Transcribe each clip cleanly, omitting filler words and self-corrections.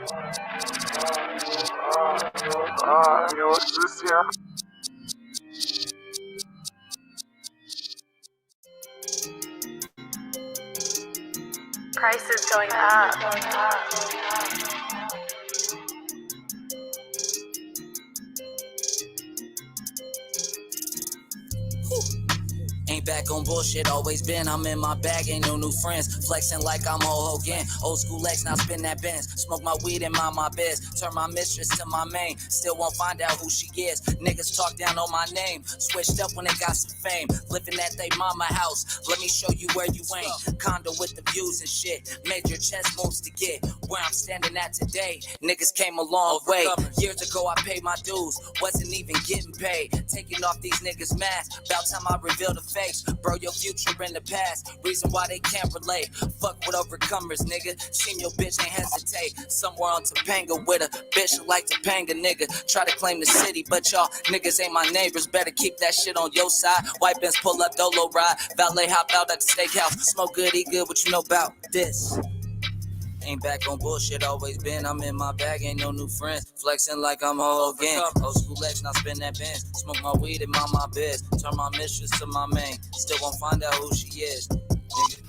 What's this here? Prices going up. Ain't back on bullshit, always been. I'm in my bag, ain't no new friends. Flexing like I'm Hulk Hogan. Old school X, now spin that Benz. Smoke my weed and mind my biz. Turn my mistress to my main. Still won't find out who she is. Niggas talk down on my name. Switched up when they got some fame. Living at they mama house. Let me show you where you ain't. Condo with the views and shit. Major chess moves to get where I'm standing at today. Niggas came a long way. Years ago I paid my dues. Wasn't even getting paid. Taking off these niggas' masks. About time I reveal the face. Bro, your future in the past. Reason why they can't relate. Fuck with overcomers, nigga. Seen your bitch ain't hesitate. Somewhere on Topanga with a bitch like Topanga, nigga. Try to claim the city, but y'all niggas ain't my neighbors. Better keep that shit on your side. White Benz pull up, dolo ride. Valet hop out at the steakhouse. Smoke good, eat good, what you know about this? Ain't back on bullshit, always been. I'm in my bag, ain't no new friends. Flexing like I'm Hulk again. Old school X, now spin that Benz. Smoke my weed and mind my biz. Turn my mistress to my main. Still won't find out who she is. Nigga.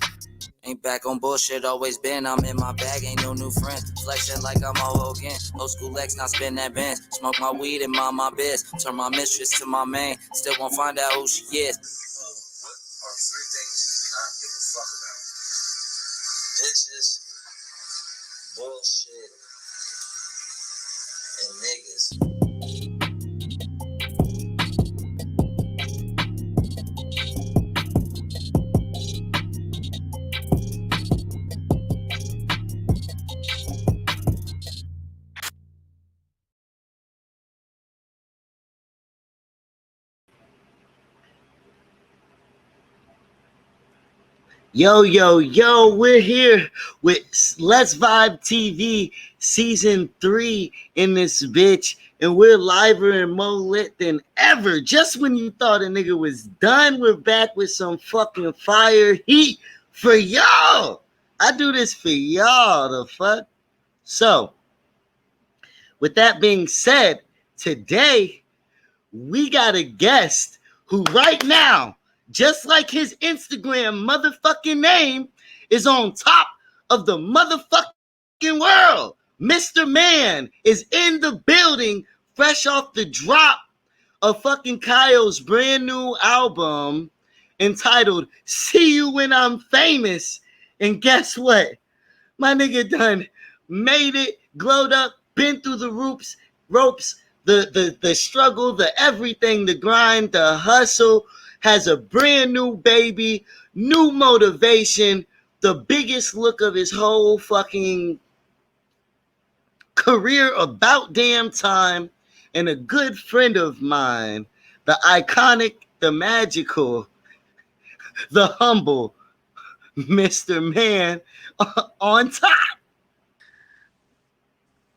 Ain't back on bullshit, always been. I'm in my bag, ain't no new friends. Flexing like I'm Hulk again. Old school X, now spin that Benz. Smoke my weed and mind my biz. Turn my mistress to my main. Still won't find out who she is. What are three things you do not give a fuck about? Bitches, bullshit, and niggas. Yo, we're here with Let's Vibe TV Season 3 in this bitch, and we're liver and more lit than ever. Just when you thought a nigga was done, we're back with some fucking fire heat for y'all. I do this for y'all, the fuck. So, with that being said, today we got a guest who right now, just like his Instagram motherfucking name, is on top of the motherfucking world. Mr. Man is in the building, fresh off the drop of fucking Kyo's brand new album entitled See You When I'm Famous. And guess what? My nigga done made it, glowed up, been through the ropes, the struggle, the everything, the grind, the hustle, has a brand new baby, new motivation, the biggest look of his whole fucking career about damn time, and a good friend of mine, the iconic, the magical, the humble Mr. Man on top.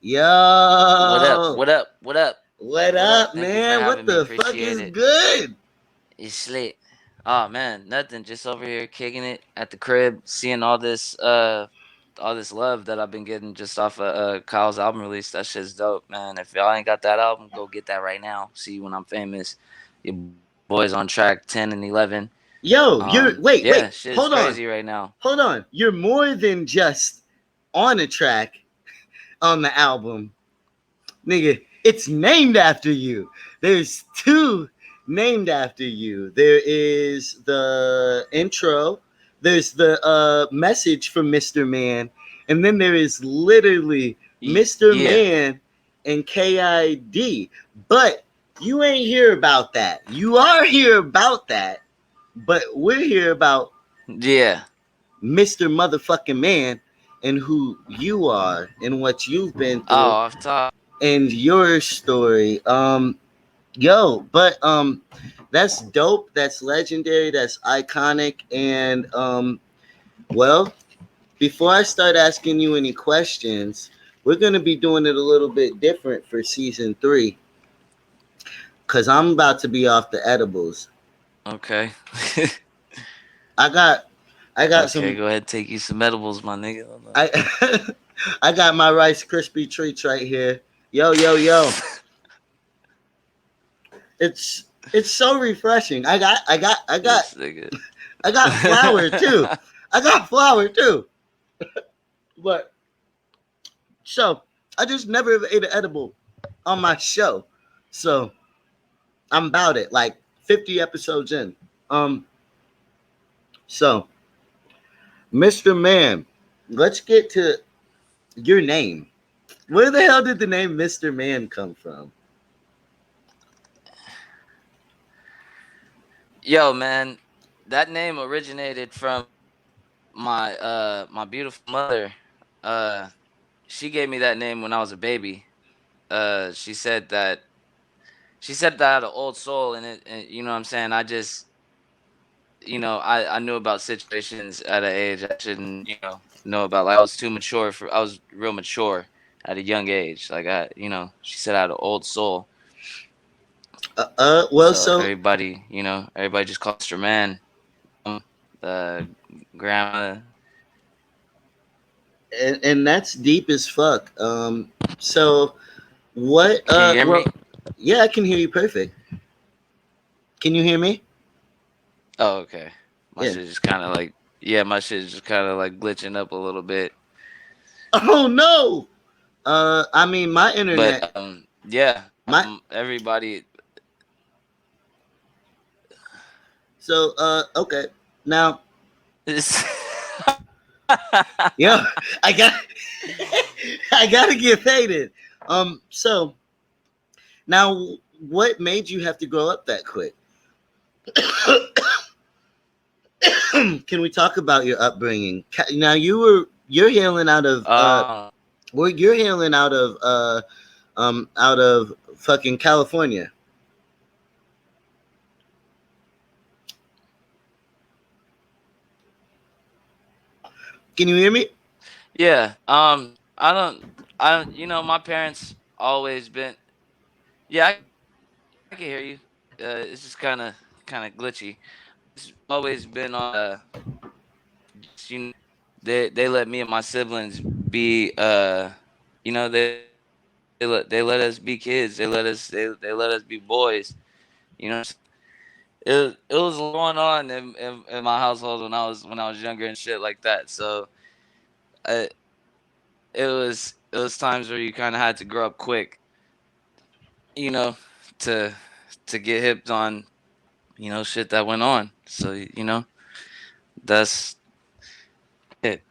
Yo. What up? What up, Thank you for man? What having me. the fuck Appreciate is it. good? It's lit. Oh man, nothing. Just over here kicking it at the crib, seeing all this love that I've been getting just off of Kyle's album release. That shit's dope, man. If y'all ain't got that album, go get that right now. See You When I'm Famous. Your boys on track 10 and 11. Yo, you're wait, shit's hold crazy on. right now. Hold on. You're more than just on a track on the album. Nigga, it's named after you. There's two named after you. There is the intro, there's the message from Mr. Man, and then there is literally Mr. Yeah. Man and KID. But you ain't hear about that. You are here about that, but we're here about Yeah. Mr. Motherfucking Man and who you are and what you've been through. Oh, I've talked. And your story. That's dope, that's legendary, that's iconic. And well, before I start asking you any questions, we're gonna be doing it a little bit different for season 3. Cause I'm about to be off the edibles. Okay. I I got Okay, some. go ahead, take you some edibles, my nigga. Hold on. I I got my Rice Krispie treats right here. Yo, yo, yo. It's it's so refreshing. This nigga. I got flour too. I got flour too. But so I just never ate an edible on my show. So I'm about it, like 50 episodes in. Um, so Mr. Man, let's get to your name. Where the hell did the name Mr. Man come from? Yo, man, that name originated from my beautiful mother. Uh, she gave me that name when I was a baby. She said that I had an old soul in it, and you know what I'm saying. I just, I knew about situations at an age I shouldn't, know about. Like I was too mature for. I was real mature at a young age. Like she said I had an old soul. Well, So so everybody just calls her man. The grandma. and that's deep as fuck. So what? Can you hear Well, me? yeah, I can hear you perfect. Can you hear me? Oh, okay. My Yeah. shit just kind of like, yeah, my shit is just kind of like glitching up a little bit. Oh no. I mean, my internet. But yeah, My everybody. so okay. Now, Is yeah, I got I gotta get faded. So now, what made you have to grow up that quick? Can we talk about your upbringing? Now you're hailing out of well, you're hailing out of fucking California. Can you hear me? yeah. My parents always been. Yeah, I can hear you. It's just kind of glitchy. It's always been on. Just, they let me and my siblings be. They let us be kids. They let us be boys. You know, it was going on in my household when I was younger and shit like that. So uh, it was times where you kind of had to grow up quick, you know, to get hipped on shit that went on. So that's it.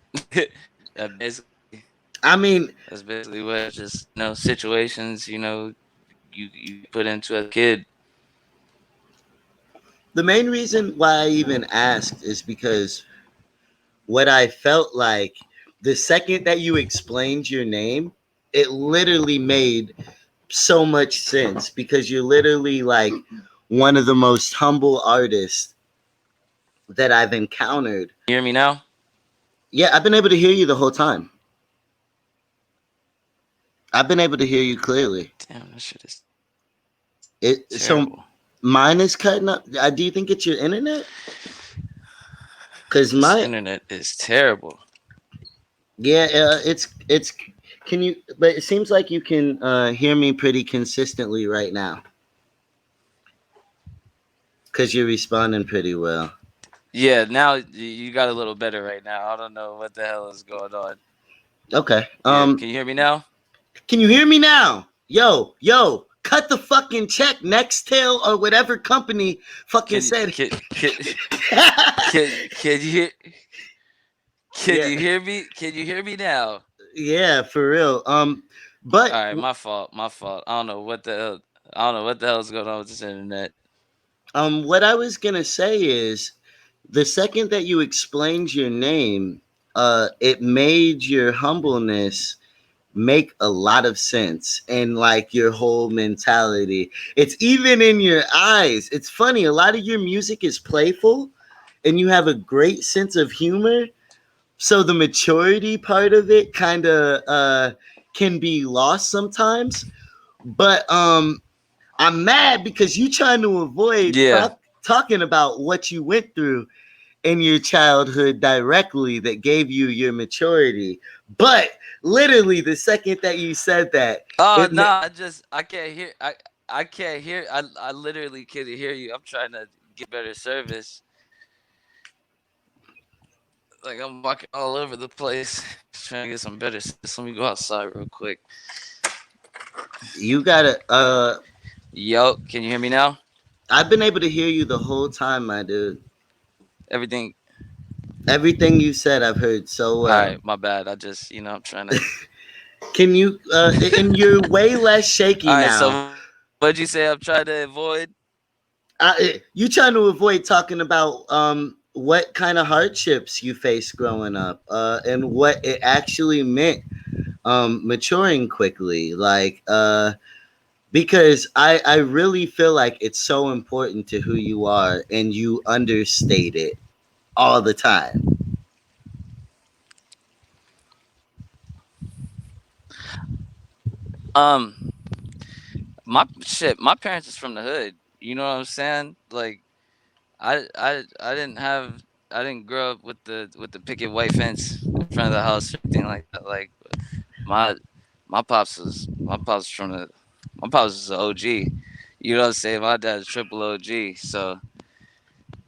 that basically I mean, that's basically what just situations you put into as a kid. the main reason why I even asked is because what I felt like the second that you explained your name, it literally made so much sense because you're literally like one of the most humble artists that I've encountered. You hear me now? Yeah, I've been able to hear you the whole time. I've been able to hear you clearly. Damn, that shit is So terrible. mine is cutting up. Do you think it's your internet? Because This my internet is terrible. yeah, it's. Can you? But it seems like you can hear me pretty consistently right now because you're responding pretty well. Yeah, now you got a little better right now. I don't know what the hell is going on. Okay. Yeah, can you hear me now? Can you hear me now? Yo, yo, cut the fucking check, Nextel or whatever company fucking Can said. can can can you hear? Can Yeah, you hear me? Can you hear me now? yeah, for real. All But right, my fault. My fault. I don't know what the hell. I don't know what the hell is going on with this internet. what I was gonna say is the second that you explained your name, it made your humbleness make a lot of sense and like your whole mentality. It's even in your eyes. It's funny. A lot of your music is playful and you have a great sense of humor. So the maturity part of it kind of can be lost sometimes. But I'm mad because you trying to avoid Yeah. talking about what you went through in your childhood directly that gave you your maturity. But literally, the second that you said that, Oh it no, I can't hear. I can't hear. I literally can't hear you. I'm trying to get better service. Like I'm walking all over the place, trying to get some better service. Let me go outside real quick. you gotta. Yo, can you hear me now? I've been able to hear you the whole time, my dude. Everything. Everything you said, I've heard so All well. right, my bad. I just, I'm trying to. Can you? And you're way less shaky All right, now. so what'd you say? I'm trying to avoid. You trying to avoid talking about what kind of hardships you faced growing up, and what it actually meant maturing quickly, like because I really feel like it's so important to who you are, and you understate it all the time. Um, my parents is from the hood. You know what I'm saying? Like, I didn't have, I didn't grow up with the picket white fence in front of the house or anything like that. Like, my my pops from the my pops is an OG. You know what I'm saying? My dad's triple OG. So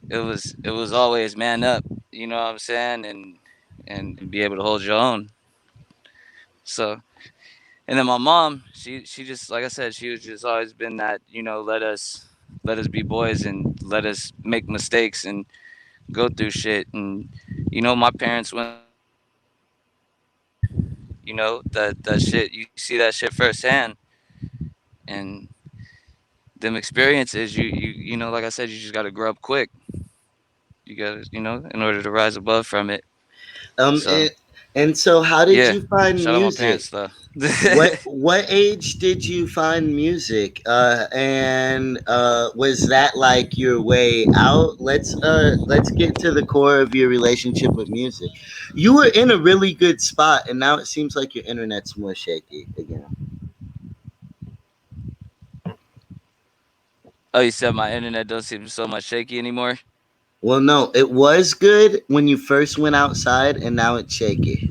it was always man up. You know what I'm saying? And be able to hold your own. So and then my mom, she just like I said, she was just always been that, let us be boys and let us make mistakes and go through shit. And my parents went, that shit, you see that shit firsthand. And them experiences, like I said, you just got to grow up quick. You got to, in order to rise above from it. Um, So and, and so, how did yeah, you find shout out my music? parents though. What age did you find music? And was that like your way out? Let's get to the core of your relationship with music. You were in a really good spot, and now it seems like your internet's more shaky again. Oh, you said my internet don't seem so much shaky anymore. Well, no, it was good when you first went outside, and now it's shaky.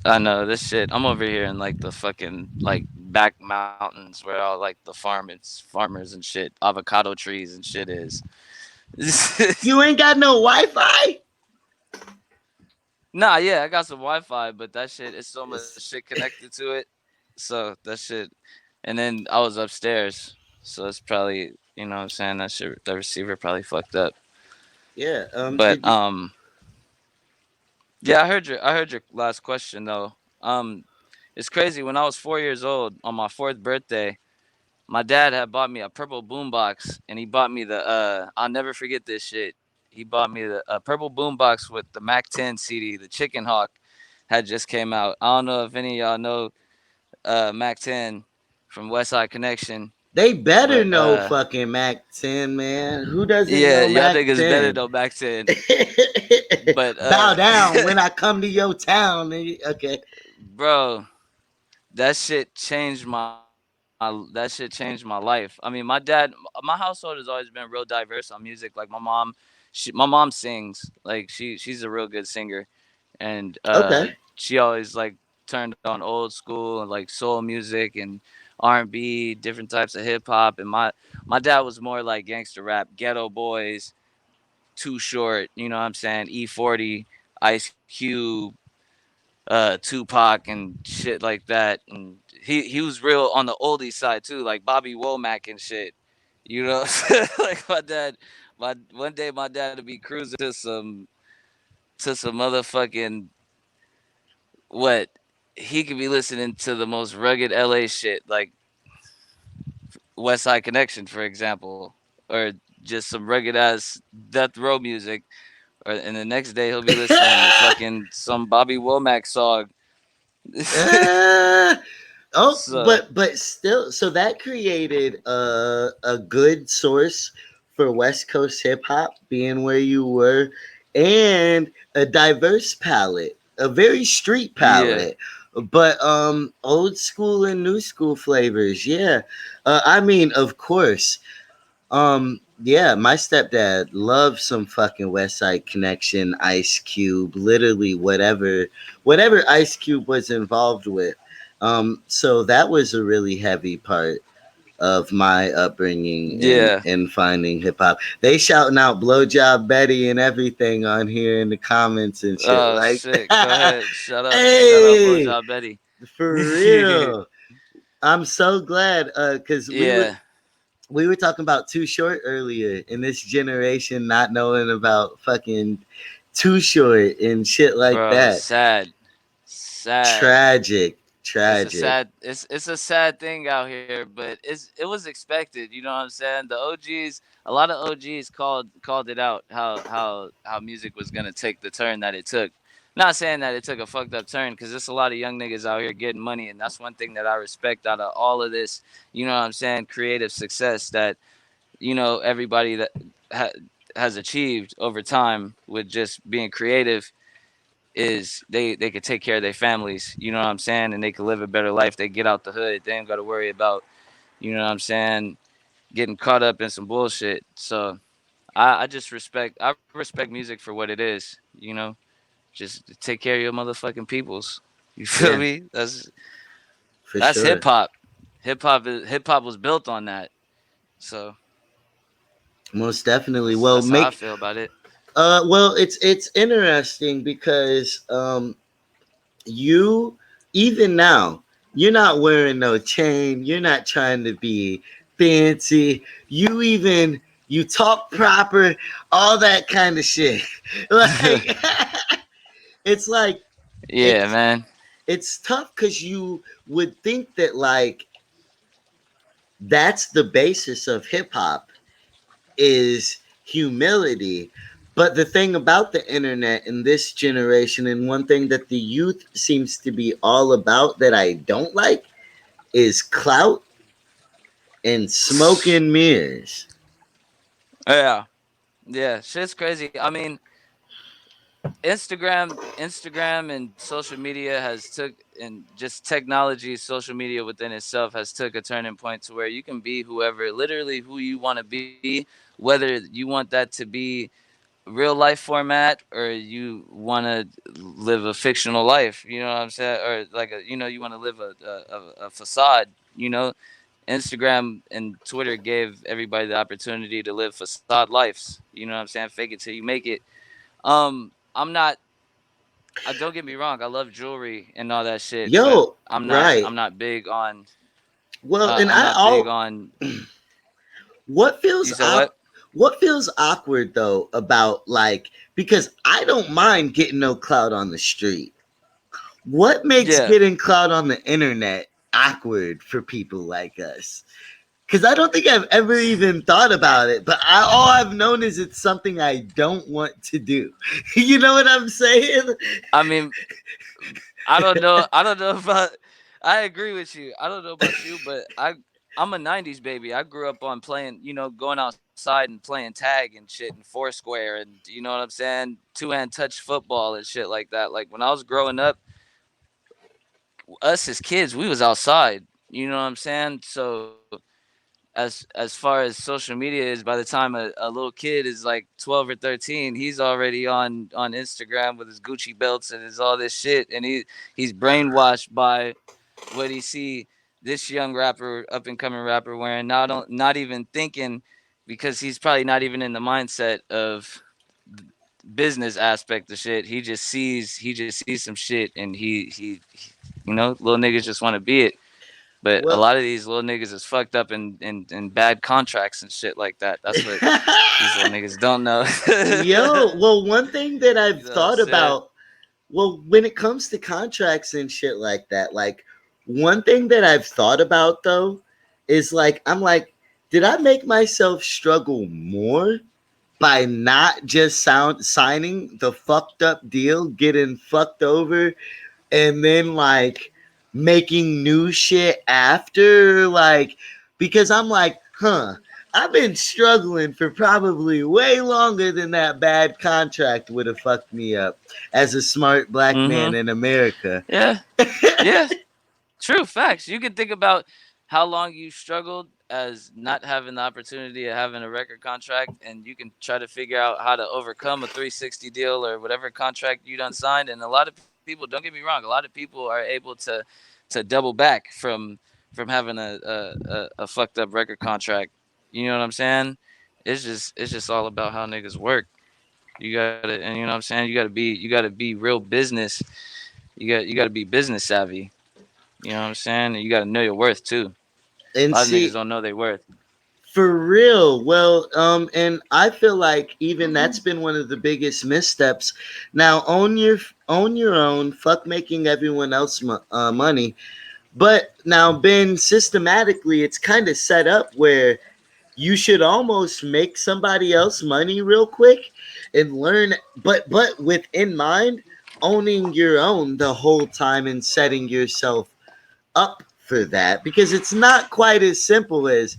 I know this shit. I'm over here in like the fucking like back mountains where all like the farmers and shit, avocado trees and shit is. You ain't got no Wi-Fi. Nah, yeah, I got some Wi-Fi, but that shit is so much shit connected to it. So that shit, and then I was upstairs, so it's probably, what I'm saying, that shit, the receiver probably fucked up. Yeah. But Did you? yeah, I heard your last question though. Um, it's crazy. When I was 4 years old on my fourth birthday, my dad had bought me a purple boombox, and he bought me the I'll never forget this shit. He bought me the a purple boombox with the Mac 10 CD. The Chicken Hawk had just came out. I don't know if any of y'all know Mac 10 from West Side Connection, They better but know fucking Mac 10, man. Who doesn't yeah, know y'all Mac niggas better 10? know Mac 10. But Bow down when I come to your town, nigga. Okay. bro, that shit changed that shit changed my life. I mean, my household has always been real diverse on music. Like my mom sings. Like she's a real good singer, and Okay. she always like turned on old school and like soul music and R&B, different types of hip hop. And my dad was more like gangster rap, Ghetto Boys, Too Short. You know what I'm saying? E40, Ice Cube, Tupac and shit like that. And he was real on the oldie side too, like Bobby Womack and shit. You know, like my dad. My one day my dad would be cruising to some motherfucking what he could be listening to the most rugged LA shit, like West Side Connection, for example, or just some rugged ass death row music. Or and the next day he'll be listening to fucking some Bobby Womack song. Uh, oh, So but still, so that created a good source for West Coast hip hop being where you were, and a diverse palette, a very street yeah. palette, but old school and new school flavors. Yeah, I mean, of course. Yeah, my stepdad loves some fucking West Side Connection, Ice Cube, literally whatever Ice Cube was involved with. So that was a really heavy part of my upbringing in Yeah. finding hip hop. They shouting out blowjob Betty and everything on here in the comments and shit Oh like shit. Go that. ahead. Shout out Hey, Blowjob Betty. for real. I'm so glad because Yeah. we were talking about Too Short earlier in this generation not knowing about fucking Too Short and shit like Bro, that. sad. Sad. Tragic, It's a tragic. sad it's a sad thing out here, but it was expected, you know what I'm saying? The OGs, a lot of OGs called it out how music was going to take the turn that it took. Not saying that it took a fucked up turn cuz there's a lot of young niggas out here getting money, and that's one thing that I respect out of all of this, you know what I'm saying, creative success that everybody that ha- has achieved over time with just being creative is they could take care of their families, you know what I'm saying, and they could live a better life. They get out the hood. They ain't got to worry about, you know what I'm saying, getting caught up in some bullshit. So I just respect music for what it is, just take care of your motherfucking peoples. You feel Yeah, me? for That's hip sure. hop. Hip hop was built on that. So Most definitely. that's how I feel about it. Well, it's interesting because you even now you're not wearing no chain, you're not trying to be fancy, you talk proper, all that kind of shit. Like it's like Yeah, it's man. it's tough because you would think that like that's the basis of hip hop is humility. But the thing about the internet in this generation, and one thing that the youth seems to be all about that I don't like, is clout and smoke and mirrors. Yeah, yeah. Shit's crazy. I mean, Instagram and social media has took, and just technology, social media within itself has took a turning point to where you can be whoever, literally who you want to be, whether you want that to be real life format or you want to live a fictional life, you know what I'm saying, or like you want to live a facade, you know. Instagram and Twitter gave everybody the opportunity to live facade lives, you know what I'm saying, fake it till you make it. I'm not, don't get me wrong, I love jewelry and all that shit, but Yo, right. I'm not big on Well, and I'm I not big all on. what You feels said what? what feels awkward though about like because I don't mind getting no clout on the street. What makes Yeah. getting clout on the internet awkward for people like us? Because I don't think I've ever even thought about it, but all I've known is it's something I don't want to do. You know what I'm saying? I mean, I don't know about. I agree with you. I don't know about you, but I'm a '90s baby. I grew up on playing, going outside and playing tag and shit and Foursquare, and you know what I'm saying, two-hand touch football and shit like that. Like when I was growing up, us as kids, we was outside. You know what I'm saying? So as far as social media is, by the time a little kid is like 12 or 13, he's already on Instagram with his Gucci belts and his all this shit, and he's brainwashed by what he see this young rapper, up and coming rapper wearing, not even thinking, because he's probably not even in the mindset of business aspect of shit. He just sees some shit, and little niggas just want to be it. But a Well, lot of these little niggas is fucked up in bad contracts and shit like that. That's what these little niggas don't know. yo, well, one thing that You I've know what I'm thought saying? about, well, when it comes to contracts and shit like that, like one thing that I've thought about though is like, I'm like, did I make myself struggle more by not just signing the fucked up deal, getting fucked over, and then like making new shit after? Like, because I'm like, I've been struggling for probably way longer than that bad contract would have fucked me up as a smart black man Mm-hmm. in America. Yeah. Yeah. True facts. You can think about how long you struggled as not having the opportunity of having a record contract, and you can try to figure out how to overcome a 360 deal or whatever contract you done signed. And a lot of people, don't get me wrong, a lot of people are able to double back from having a fucked up record contract. You know what I'm saying? It's just all about how niggas work. You gotta, and you know what I'm saying. You gotta be real business. You gotta be business savvy. You know what I'm saying? And you gotta know your worth too. A And lot of niggas see, don't know their worth. for real. Well, and I feel like even that's been one of the biggest missteps. Now, own your own. Fuck making everyone else money. But now, Ben, systematically, it's kind of set up where you should almost make somebody else money real quick and learn, but with in mind owning your own the whole time and setting yourself up for that, because it's not quite as simple as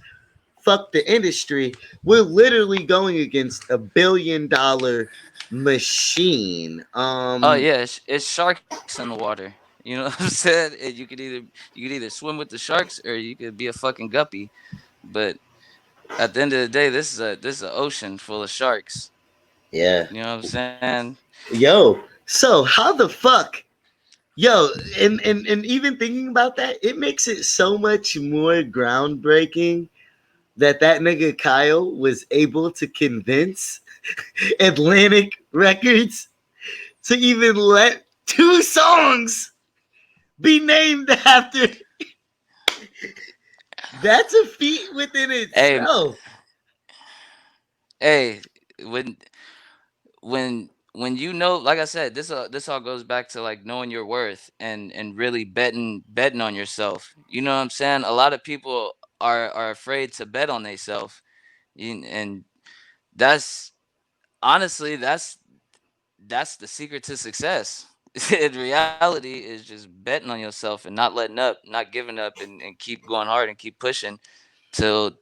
fuck the industry. We're literally going against $1 billion machine. Oh yeah, it's sharks in the water. You know what I'm saying? And you could either swim with the sharks or you could be a fucking guppy. But at the end of the day, this is an ocean full of sharks. Yeah. You know what I'm saying? Yo, so how the fuck, yo, and even thinking about that, it makes it so much more groundbreaking that nigga Kyle was able to convince Atlantic Records to even let two songs be named after. That's a feat within Hey, itself. hey, when when you know, like I said, this all goes back to like knowing your worth and really betting on yourself. You know what I'm saying? A lot of people are afraid to bet on themselves, and that's honestly that's the secret to success. In reality, is just betting on yourself and not letting up, not giving up, and keep going hard and keep pushing till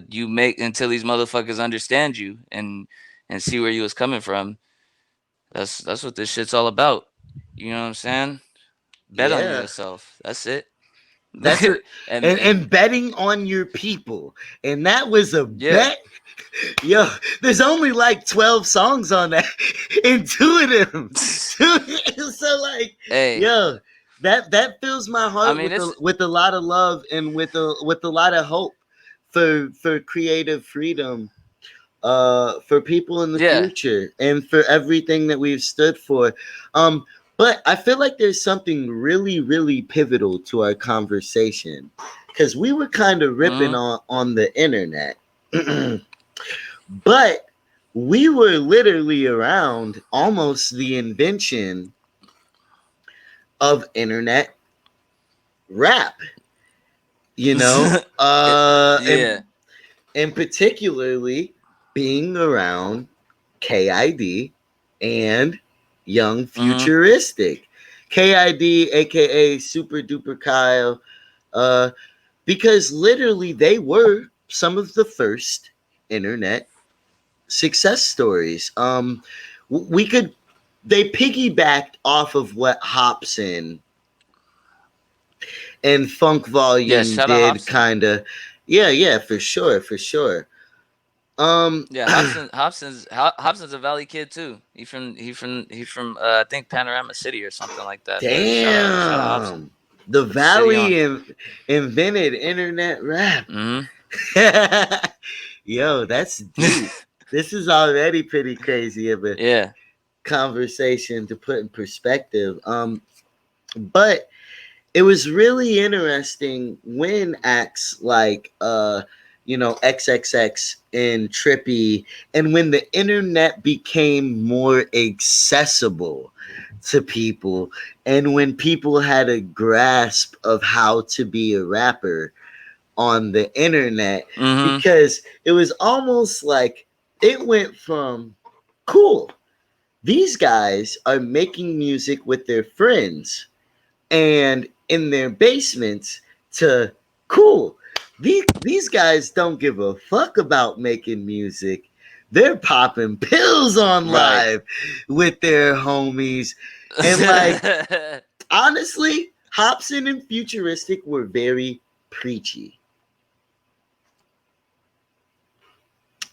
you make until these motherfuckers understand you and see where you was coming from. That's what this shit's all about. You know what I'm saying? Bet on Yeah. yourself. That's it. That's what, and and betting on your people. And that was a yeah, bet. Yo, there's only like 12 songs on that, and two of them. So like, hey, yo, that fills my I heart mean it's with a lot of love and with a lot of hope for creative freedom for people in the yeah. future and for everything that we've stood for. Um, but I feel like there's something really, really pivotal to our conversation because we were kind of ripping Mm-hmm. on the internet, but we were literally around almost the invention of internet rap. You know, Yeah. and particularly being around KID and Young Mm-hmm. Futuristic. KID, aka Super Duper Kyle, uh, because literally they were some of the first internet success stories. We could they piggybacked off of what Hobson and Funk Yeah. Volume Shout out did, Hobson. kind of. Yeah, for sure, for sure. Um, Yeah, Hobson's a Valley kid too. He from I think Panorama City or something like that. But shout out Hobson. damn, the Put the city Valley on. invented internet rap. Mm-hmm. Yo, that's deep. This is already pretty crazy of a Yeah. conversation to put in perspective. But it was really interesting when acts like XXX and Trippy, and when the internet became more accessible to people, and when people had a grasp of how to be a rapper on the internet, Mm-hmm. because it was almost like it went from cool, these guys are making music with their friends and in their basements, to cool, these guys don't give a fuck about making music. They're popping pills on Right. live with their homies. And like, honestly, Hobson and Futuristic were very preachy.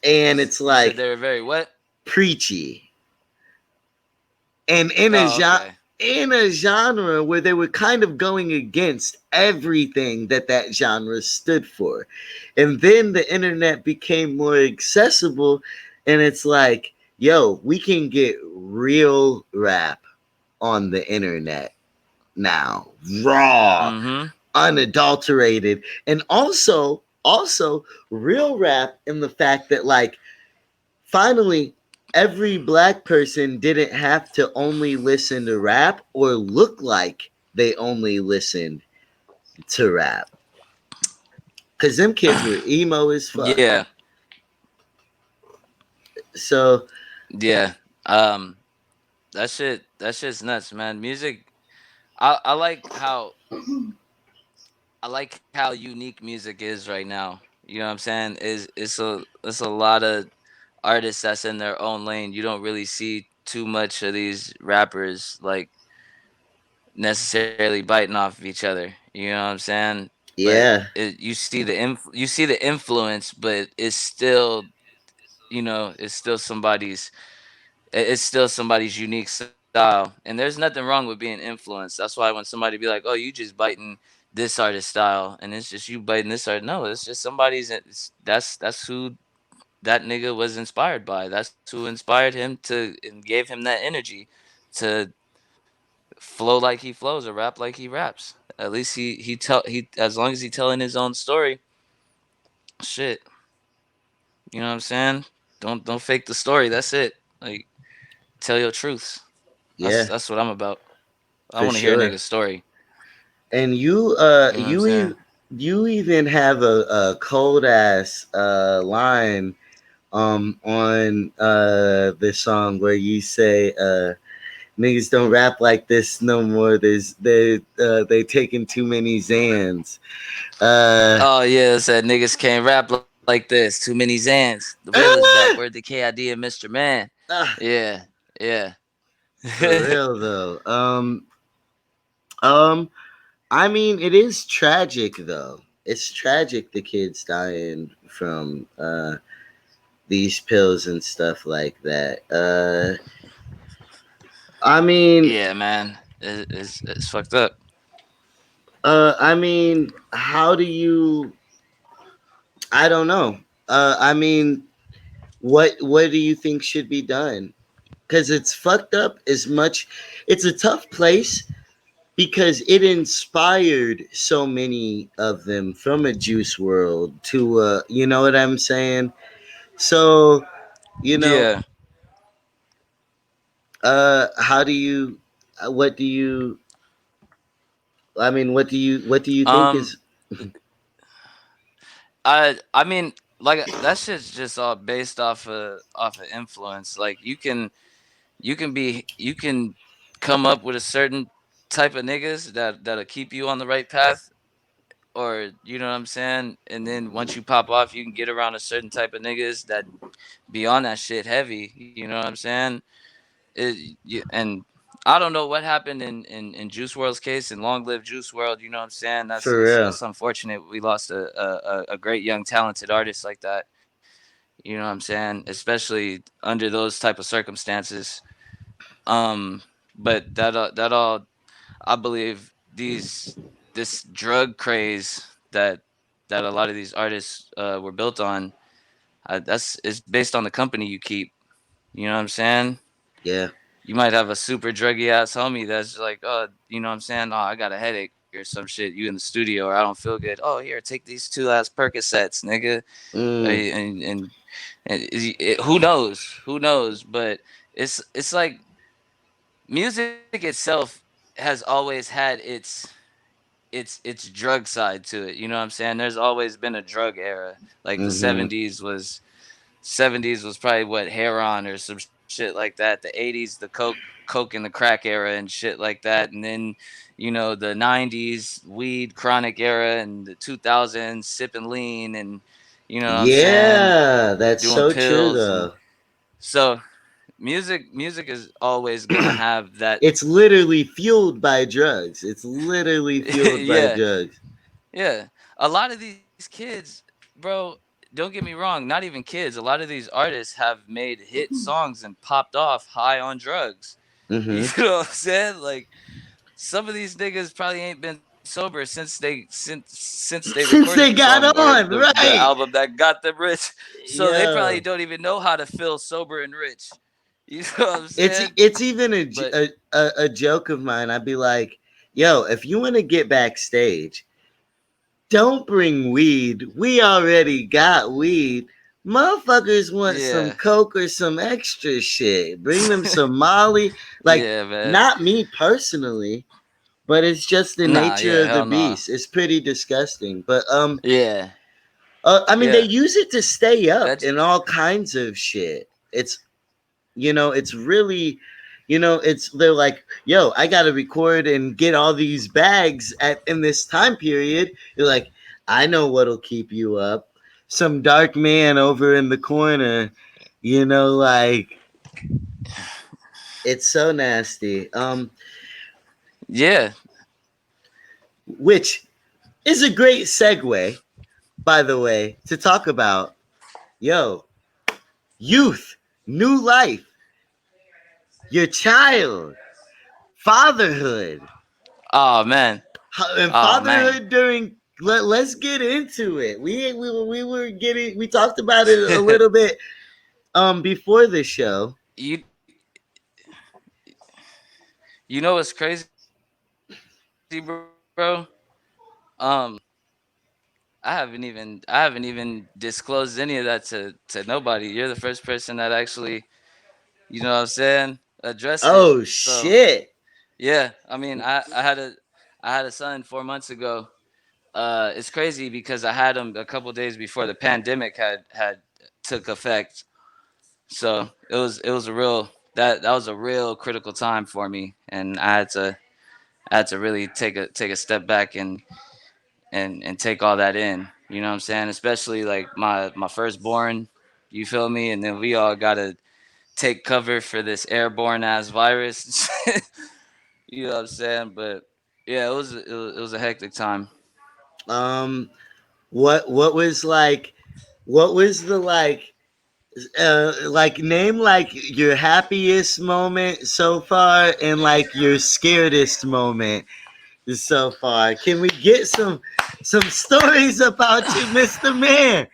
and it's You said like they were very what? preachy, and Oh, okay. in a genre where they were kind of going against everything that that genre stood for. And then the internet became more accessible, and it's like, yo, we can get real rap on the internet now, raw, Mm-hmm. unadulterated, and also real rap in the fact that, like, finally every black person didn't have to only listen to rap or look like they only listened to rap, because them kids were emo as fuck. Yeah. So Yeah. That shit's nuts, man. Music. I like how unique music is right now. You know what I'm saying? Is it's a lot of artists that's in their own lane. You don't really see too much of these rappers like necessarily biting off of each other. You know what I'm saying? But yeah, you see you see the influence, but it's still, you know, it's still somebody's unique style. And there's nothing wrong with being influenced. That's why when somebody be like, "Oh, you just biting this artist style," and it's just you biting this art. No, it's just that's who that nigga was inspired by. That's who inspired him to and gave him that energy to flow like he flows or rap like he raps. At least he as long as he telling his own story, shit. You know what I'm saying? Don't fake the story. That's it. Like tell your truths. yeah, That's what I'm about. I for want to hear a sure. nigga's story. And You know what I'm saying? you even have a cold ass line on this song where you say niggas don't rap like this no more. They taking too many Zans. Uh, Oh yeah, said niggas can't rap like this. Too many Zans. The real is back. Word to KID and Mr. Man. ah, Yeah, yeah. for real though. Um, I mean, it is tragic though. It's tragic the kids dying from these pills and stuff like that. I mean, Yeah, man. It's fucked up. I mean, how do you? I don't know. I mean, what do you think should be done? Because it's fucked up as much. It's a tough place because it inspired so many of them from a Juice World to you know what I'm saying? So, you know, Yeah. how do you what do you I mean, what do you think Um. is I mean, like that shit's just all based off of influence. Like you can come up with a certain type of niggas that'll keep you on the right path, or you know what I'm saying. And then once you pop off, you can get around a certain type of niggas that be on that shit heavy. You know what I'm saying? And I don't know what happened in Juice World's case, and long live Juice World. You know what I'm saying? for real? It's unfortunate we lost a great young talented artist like that. You know what I'm saying? Especially under those type of circumstances. Um, but that all I believe this drug craze that a lot of these artists were built on. That's it's based on the company you keep. You know what I'm saying? Yeah. You might have a super druggy ass homie that's like, oh, you know what I'm saying? Oh, I got a headache or some shit. You in the studio, or I don't feel good. Oh, here, take these two ass Percocets, nigga. Mm, Who knows? Who knows? But it's like music itself has always had its drug side to it. You know what I'm saying? There's always been a drug era. Like the mm-hmm. 70s was probably what heroin or some shit like that. The 80s, the coke and the crack era and shit like that. And then, you know, the 90s weed chronic era and the 2000s sipping lean and you know what I'm saying, Yeah, that's doing so true pills and though. so music is always gonna have that. It's literally fueled by drugs. It's literally fueled by Yeah, drugs. yeah. A lot of these kids, bro. don't get me wrong, not even kids. A lot of these artists have made hit songs and popped off high on drugs. You Mm-hmm. know what I'm saying? Like some of these niggas probably ain't been sober since they recorded Since the they song got or on, the right? album that got them rich. So they probably Yo, don't even know how to feel sober and rich. You know what I'm it's saying? it's even a, j- But a joke of mine. I'd be like, yo, if you want to get backstage, don't bring weed. We already got weed. Motherfuckers want some yeah. coke or some extra shit. Bring them some Molly. Like, Yeah, man. not me personally, but it's just the Nah, nature yeah, of the hell nah. beast. It's pretty disgusting. But Yeah. I mean, they Yeah. use it to stay up That's in all kinds of shit. It's really, it's they're like, yo, I gotta record and get all these bags at in this time period. You're like, I know what'll keep you up. Some dark man over in the corner, like it's so nasty. yeah. Which is a great segue, by the way, to talk about, yo, youth, new life, your child, fatherhood, Oh man. and Oh man. fatherhood during. Let's get into it. We talked about it a little bit before the show. you you know what's crazy, bro? Um I haven't even disclosed any of that to nobody. You're the first person that actually, you know what I'm saying, addressed it. Oh So shit. yeah, I mean, I had a son 4 months ago. It's crazy because I had him a couple days before the pandemic had took effect. So it was a real that was a real critical time for me, and I had to really take a step back and take all that in. You know what I'm saying? Especially like my firstborn. You feel me? And then we all gotta take cover for this airborne ass virus. You know what I'm saying? But yeah, it was a hectic time. Um, what was like? What was the like name like your happiest moment so far and like your scaredest moment so far? Can we get some stories about you, Mr. Man?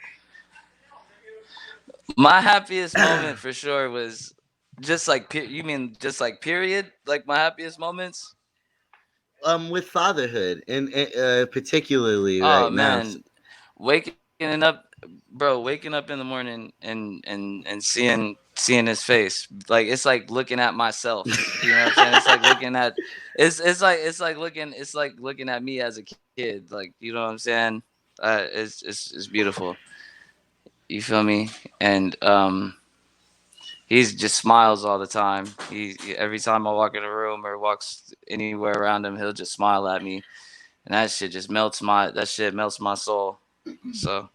My happiest moment for sure was just like you mean just like period, like my happiest moments. With fatherhood and particularly Oh right now. man, waking up, bro, waking up in the morning and seeing his face, like it's like looking at myself. You know what I'm saying? It's like looking at it's like looking at me as a kid. Like, you know what I'm saying? It's beautiful. You feel me? And he's just smiles all the time. Every time I walk in a room or walks anywhere around him, he'll just smile at me, and that shit melts my soul. So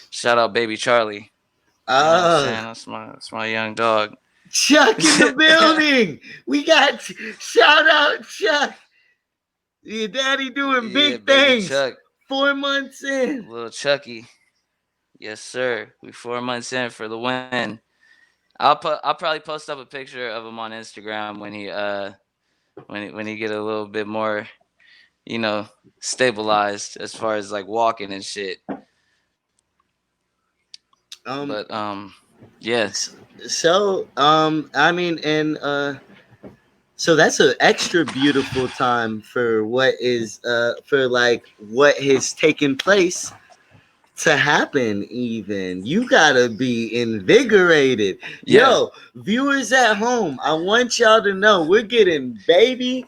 shout out baby Charlie. You know what I'm uh saying? That's my young dog. Chuck in the building. We got shout out Chuck. Your daddy doing Yeah, big baby things. Chuck, 4 months in. little Chucky. Yes, sir. We 4 months in for the win. I'll probably post up a picture of him on Instagram when he get a little bit more, you know, stabilized as far as like walking and shit. Um, But yeah, I mean, and so that's an extra beautiful time for what is for like what has taken place to happen. Even you gotta be invigorated. yeah. Yo, viewers at home, I want y'all to know we're getting baby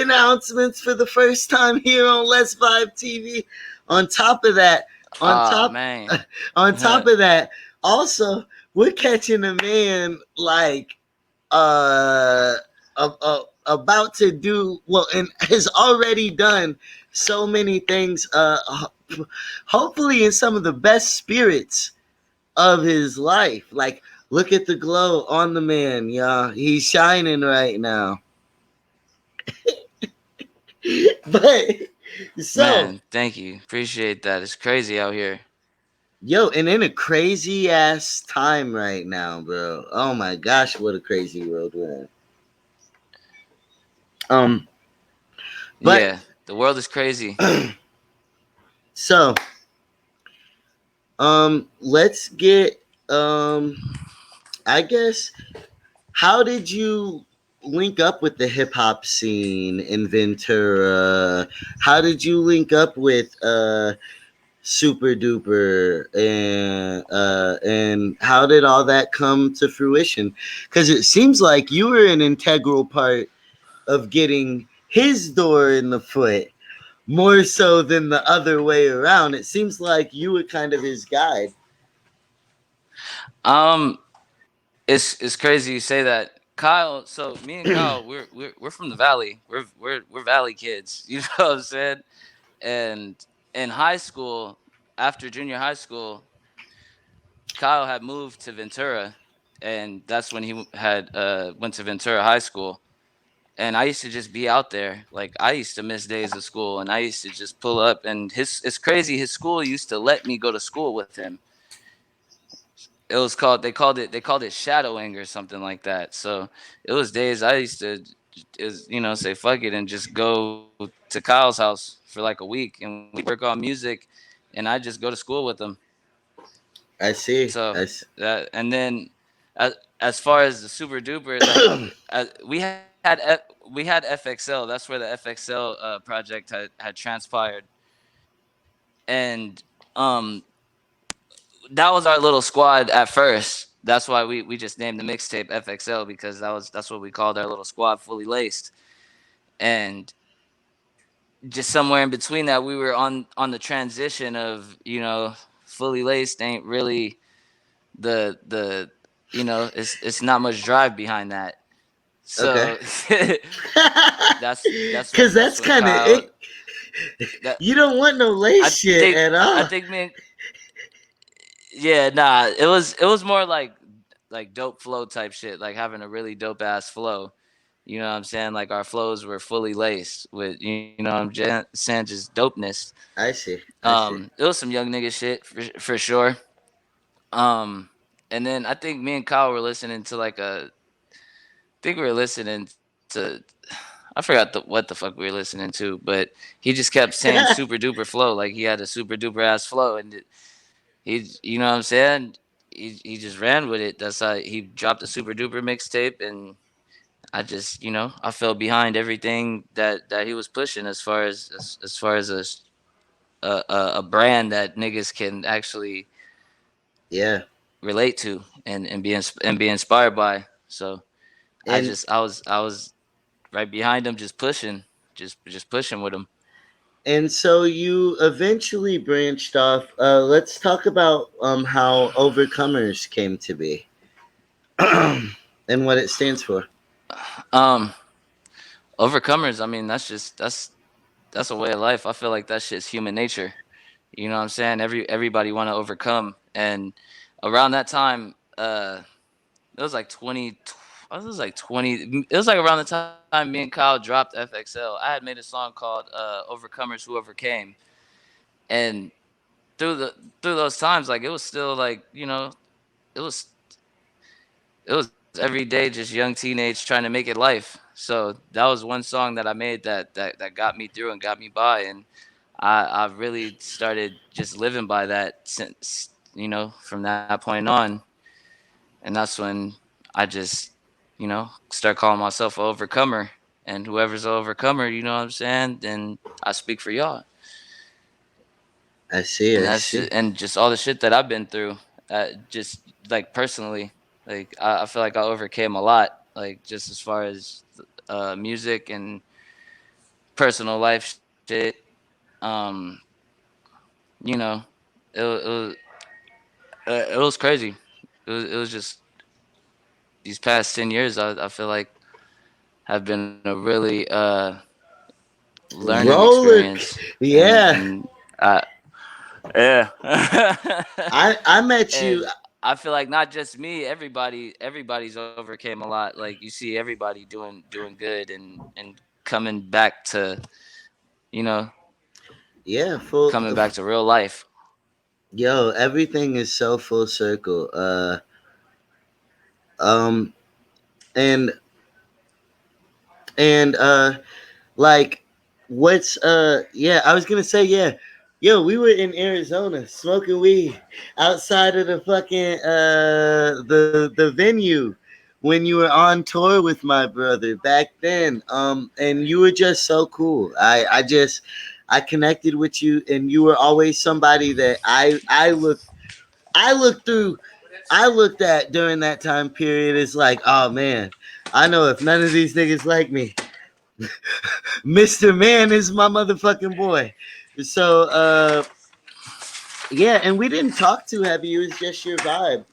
announcements for the first time here on Let's Vibe TV. On top of that, on Ah top man. on top of that, also we're catching a man like uh, about to do well and has already done so many things. Hopefully, in some of the best spirits of his life. Like, look at the glow on the man, y'all. He's shining right now. But so Man, thank you. Appreciate that. It's crazy out here. Yo, and in a crazy ass time right now, bro. Oh my gosh, what a crazy world we're in. Um, but Yeah, the world is crazy. so let's get I guess, how did you link up with the hip hop scene in Ventura? How did you link up with Super Duper, and how did all that come to fruition? Because it seems like you were an integral part of getting his door in the foot more so than the other way around. It seems like you were kind of his guide. Um, it's crazy you say that, Kyle. So me and Kyle, we're from the valley. We're valley kids. You know what I'm saying? And in high school, after junior high school, Kyle had moved to Ventura, and that's when he had went to Ventura High School. And I used to just be out there. Like I used to miss days of school, and I used to just pull up. And his it's crazy. His school used to let me go to school with him. It was called they called it shadowing or something like that. So it was days I used to is say fuck it and just go to Kyle's house for like a week, and we work on music, and I just go to school with him. I see. So that, and then as far as the super duper, like we had FXL. That's where the FXL project had transpired, and um that was our little squad at first. That's why we just named the mixtape FXL, because that's what we called our little squad, fully laced. And just somewhere in between that, we were on the transition of fully laced ain't really the it's not much drive behind that. Okay. So Cause that's that's when kind of Kyle it. that You don't want no lace shit at I all. think me yeah, nah, it was more like dope flow type shit, like having a really dope ass flow. You know what I'm saying? Like our flows were fully laced with saying, just dopeness. I see. I see. It was some young nigga shit for sure. Um, and then I think me and Kyle were listening to I think we were listening to I forgot what the fuck we were listening to, but he just kept saying super duper flow, like he had a super duper ass flow, and he, you know what I'm saying? He just ran with it. That's how he dropped a super duper mixtape, and I just I fell behind everything that he was pushing, as far as a brand that niggas can actually Yeah. relate to and be inspired by. So And I was right behind him, just pushing, just pushing with him. so you eventually branched off. Let's talk about how Overcomers came to be and what it stands for. Um, Overcomers. I mean, that's a way of life. I feel like that shit's human nature. You know what I'm saying? Everybody want to overcome, and around that time, it was like 20. It was like 20. It was like around the time me and Kyle dropped FXL. I had made a song called "Overcomers Who Overcame," and through the through those times, like it was still like it was it was every day just young teenage trying to make it life. So that was one song that I made that got me through and got me by, and I really started just living by that since from that point on, and that's when I just start calling myself an overcomer, and whoever's an overcomer, you know what I'm saying, then I speak for y'all. I see. And I that's see. just all the shit that I've been through, just like personally, like I feel like I overcame a lot, like just as far as music and personal life shit. um you know it was crazy. It was just these past 10 years, I feel like have been a really learning Roller. experience. Yeah. And yeah. I met you. And I feel like not just me, everybody's overcame a lot. Like you see everybody doing good and coming back to you know Yeah. Full. coming back to real life. Yo, everything is so full circle. Um, and and like, what's yeah, I was gonna say, yeah, yo, we were in Arizona smoking weed outside of the fucking the venue when you were on tour with my brother back then. And you were just so cool. I connected with you, and you were always somebody that I looked through I looked at during that time period as like, oh man, I know if none of these niggas like me, Mr. Man is my motherfucking boy. So yeah, and we didn't talk too heavy, it was just your vibe.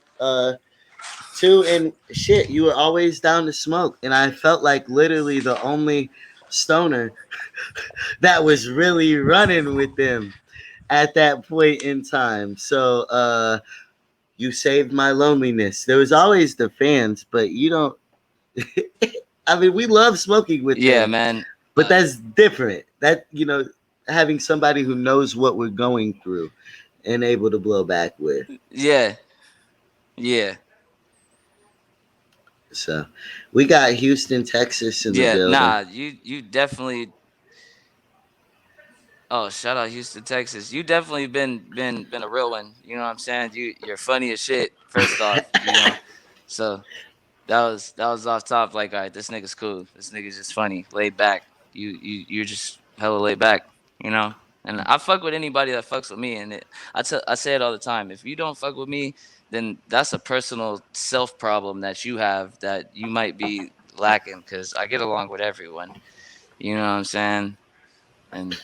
Too, and shit, you were always down to smoke. And I felt like literally the only stoner that was really running with them at that point in time. So you saved my loneliness. There was always the fans, but you don't. I mean, we love smoking with Yeah, them, man. but that's different. That, having somebody who knows what we're going through and able to blow back with. Yeah, yeah, So we got Houston, Texas in the yeah. building. Nah, you definitely. Oh, shout out Houston, Texas. You definitely been a real one. You know what I'm saying? You're funny as shit. First off, so that was off top. Like, all right, this nigga's cool. This nigga's just funny, laid back. You're just hella laid back. You know. And I fuck with anybody that fucks with me. And I say it all the time. If you don't fuck with me, then that's a personal self problem that you have that you might be lacking. Cause I get along with everyone. You know what I'm saying? And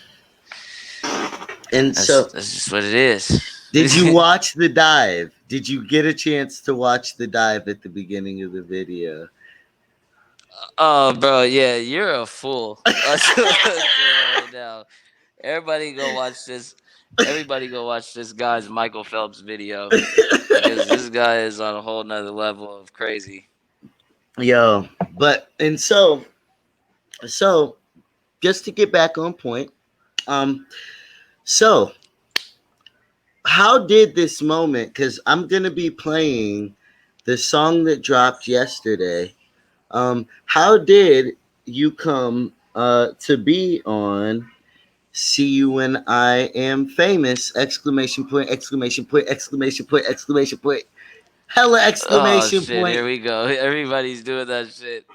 And that's so, that's just what it is. did you watch the dive? Did you get a chance to watch the dive at the beginning of the video? Oh, bro, yeah, you're a fool. I'll tell you right now. Everybody go watch this. Everybody go watch this guy's Michael Phelps video because this guy is on a whole nother level of crazy. Yo, but and so just to get back on point, um, so how did this moment? Because I'm gonna be playing the song that dropped yesterday. How did you come to be on "See You When I Am Famous!" Exclamation point! Exclamation point! Exclamation point! Exclamation point! Hella Oh exclamation shit, point! here we go. Everybody's doing that shit.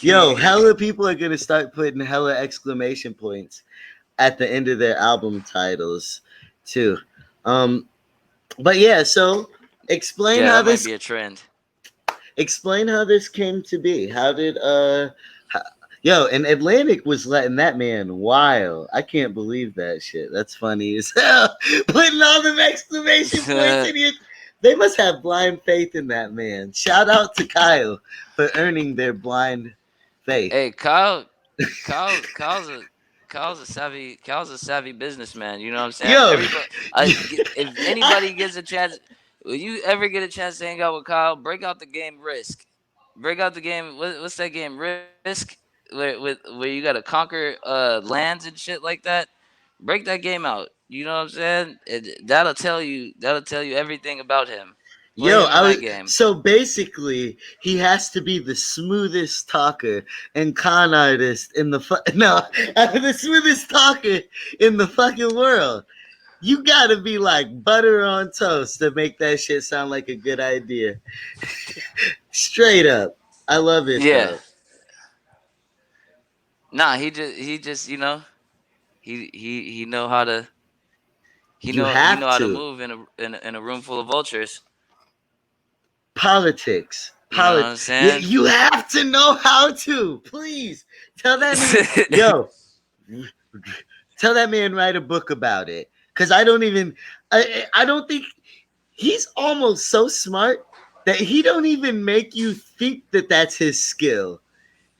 Yo, hella people are gonna start putting hella exclamation points at the end of their album titles too. Um, but yeah, so explain Yeah, how that might this be a trend. explain how this came to be. How did yo, and Atlantic was letting that man wild. I can't believe that shit. That's funny as hell. Putting all them exclamation points in here. They must have blind faith in that man. Shout out to Kyle for earning their blind faith. Hey, Kyle's a savvy businessman. You know what I'm saying? Yo, Everybody, if anybody gets a chance, will you ever get a chance to hang out with Kyle? Break out the game Risk. Break out the game. What's that game Risk? Where you got to conquer lands and shit like that. Break that game out. You know what I'm saying? That'll tell you everything about him. Play yo, him in I that was game. so basically he has to be the smoothest talker and con artist in the no, the smoothest talker in the fucking world. You gotta be like butter on toast to make that shit sound like a good idea. Straight up. I love it Yeah. though. Nah, he just he know how to You he have know how to to. move in a room full of vultures. Politics. You know what I'm saying? You have to know how to. Please tell that nigga, yo, tell that man write a book about it. Cause I don't even I don't think he's almost so smart that he don't even make you think that that's his skill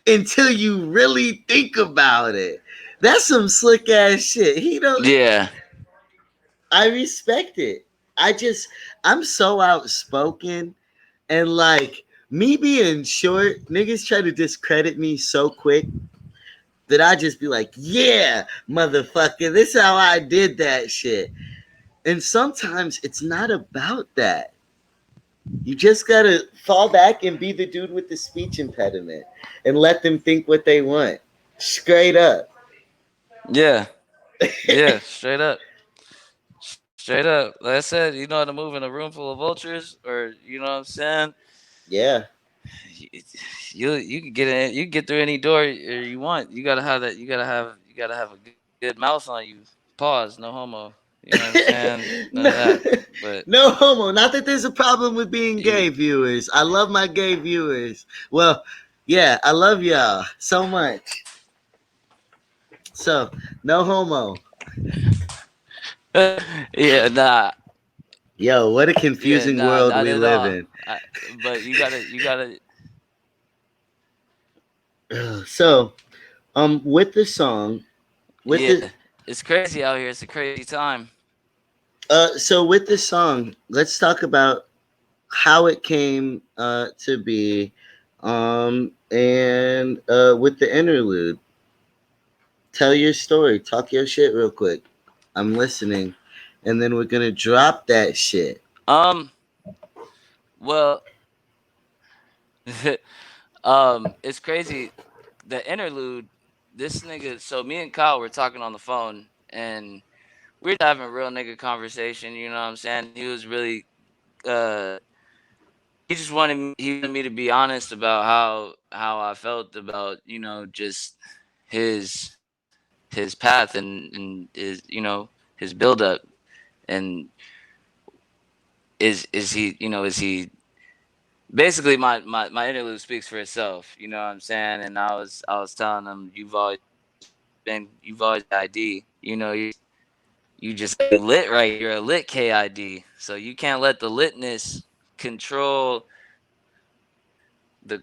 until you really think about it. That's some slick ass shit. He don't. Yeah. I respect it. I'm so outspoken, and like me being short, niggas try to discredit me so quick. that I just be like, yeah, motherfucker, this is how I did that shit. And sometimes it's not about that. You just gotta fall back and be the dude with the speech impediment and let them think what they want. Straight up. Yeah, yeah, straight up. Straight up. Like I said, you know how to move in a room full of vultures, or you know what I'm saying? Yeah. You you can get in, you can get through any door you want. You gotta have that. You gotta have a good mouth on you. Pause. No homo. You know what I'm saying? None of no, that. But no homo. Not that there's a problem with being you, gay, viewers. I love my gay viewers. Well, yeah, I love y'all so much. So, no homo. yeah, nah, Yo, what a yeah, confusing nah, world not we at live all. in. But you gotta. So, with the song, with Yeah, the it's crazy out here. It's a crazy time. so with the song, let's talk about how it came to be, and with the interlude. Tell your story. Talk your shit real quick. I'm listening, and then we're gonna drop that shit. Um, well, it's crazy. The interlude. This nigga. So me and Kyle were talking on the phone, and we were having a real nigga conversation. You know what I'm saying? He was really. He just wanted me to be honest about how I felt about just his his path and his his build up, and is he is he basically my interlude speaks for itself. You know what I'm saying? And I was telling him, you've always been ID. You just lit, right. You're a lit KID, so you can't let the litness control the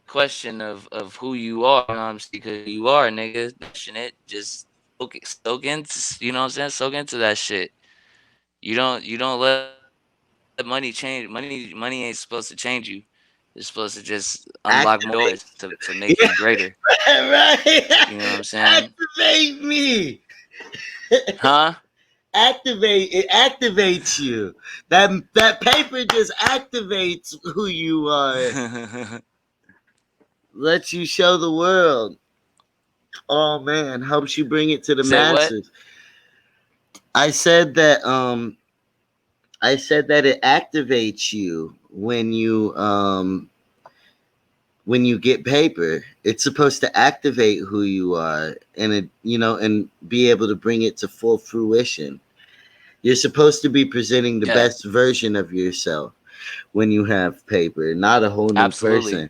question of who you are. You know what I'm saying? Because you are, nigga. Question it. Just soak into, you know what I'm saying? Soak into that shit. You don't let money change. Money ain't supposed to change you. It's supposed to just unlock more doors Activate. to make you Yeah, greater. right. You know what I'm saying? Activate me. Huh? Activate. It activates you. That paper just activates who you are. Lets you show the world. Oh man, helps you bring it to the Say what? masses. I said that I said that it activates you when you get paper. It's supposed to activate who you are and it and be able to bring it to full fruition. You're supposed to be presenting the Yeah, best version of yourself when you have paper, not a whole new absolutely. person.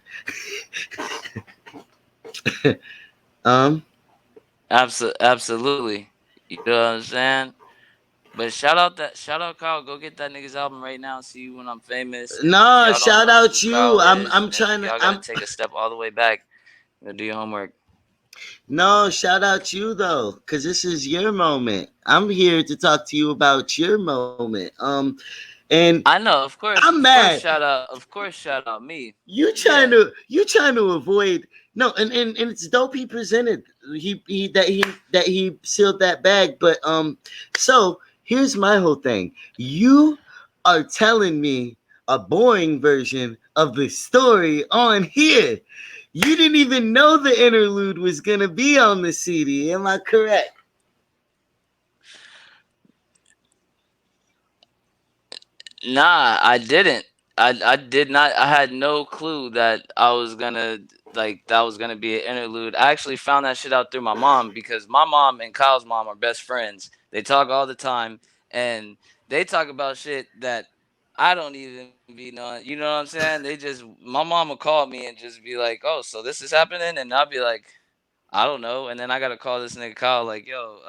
um Absolutely. You know what I'm saying? But shout out Kyle. Go get that nigga's album right now. See you when I'm famous. And if no, y'all don't shout know out who you. Kyle is, I'm then trying to y'all gotta take a step all the way back. Do your homework. No, shout out you though, because this is your moment. I'm here to talk to you about your moment. And I know, of course, I'm mad. of course, shout out me. Yeah, You trying to avoid no, and it's dope he presented. That he sealed that bag. But so here's my whole thing. You are telling me a boring version of the story on here. You didn't even know the interlude was gonna be on the CD. Am I correct? nah, I didn't. I did not. I had no clue that I was gonna that was gonna be an interlude. I actually found that shit out through my mom because my mom and Kyle's mom are best friends. They talk all the time, and they talk about shit that I don't even be knowing. You know what I'm saying? They just my mom will call me and just be like, "Oh, so this is happening," and I'll be like, "I don't know," and then I gotta call this nigga Kyle like, "Yo,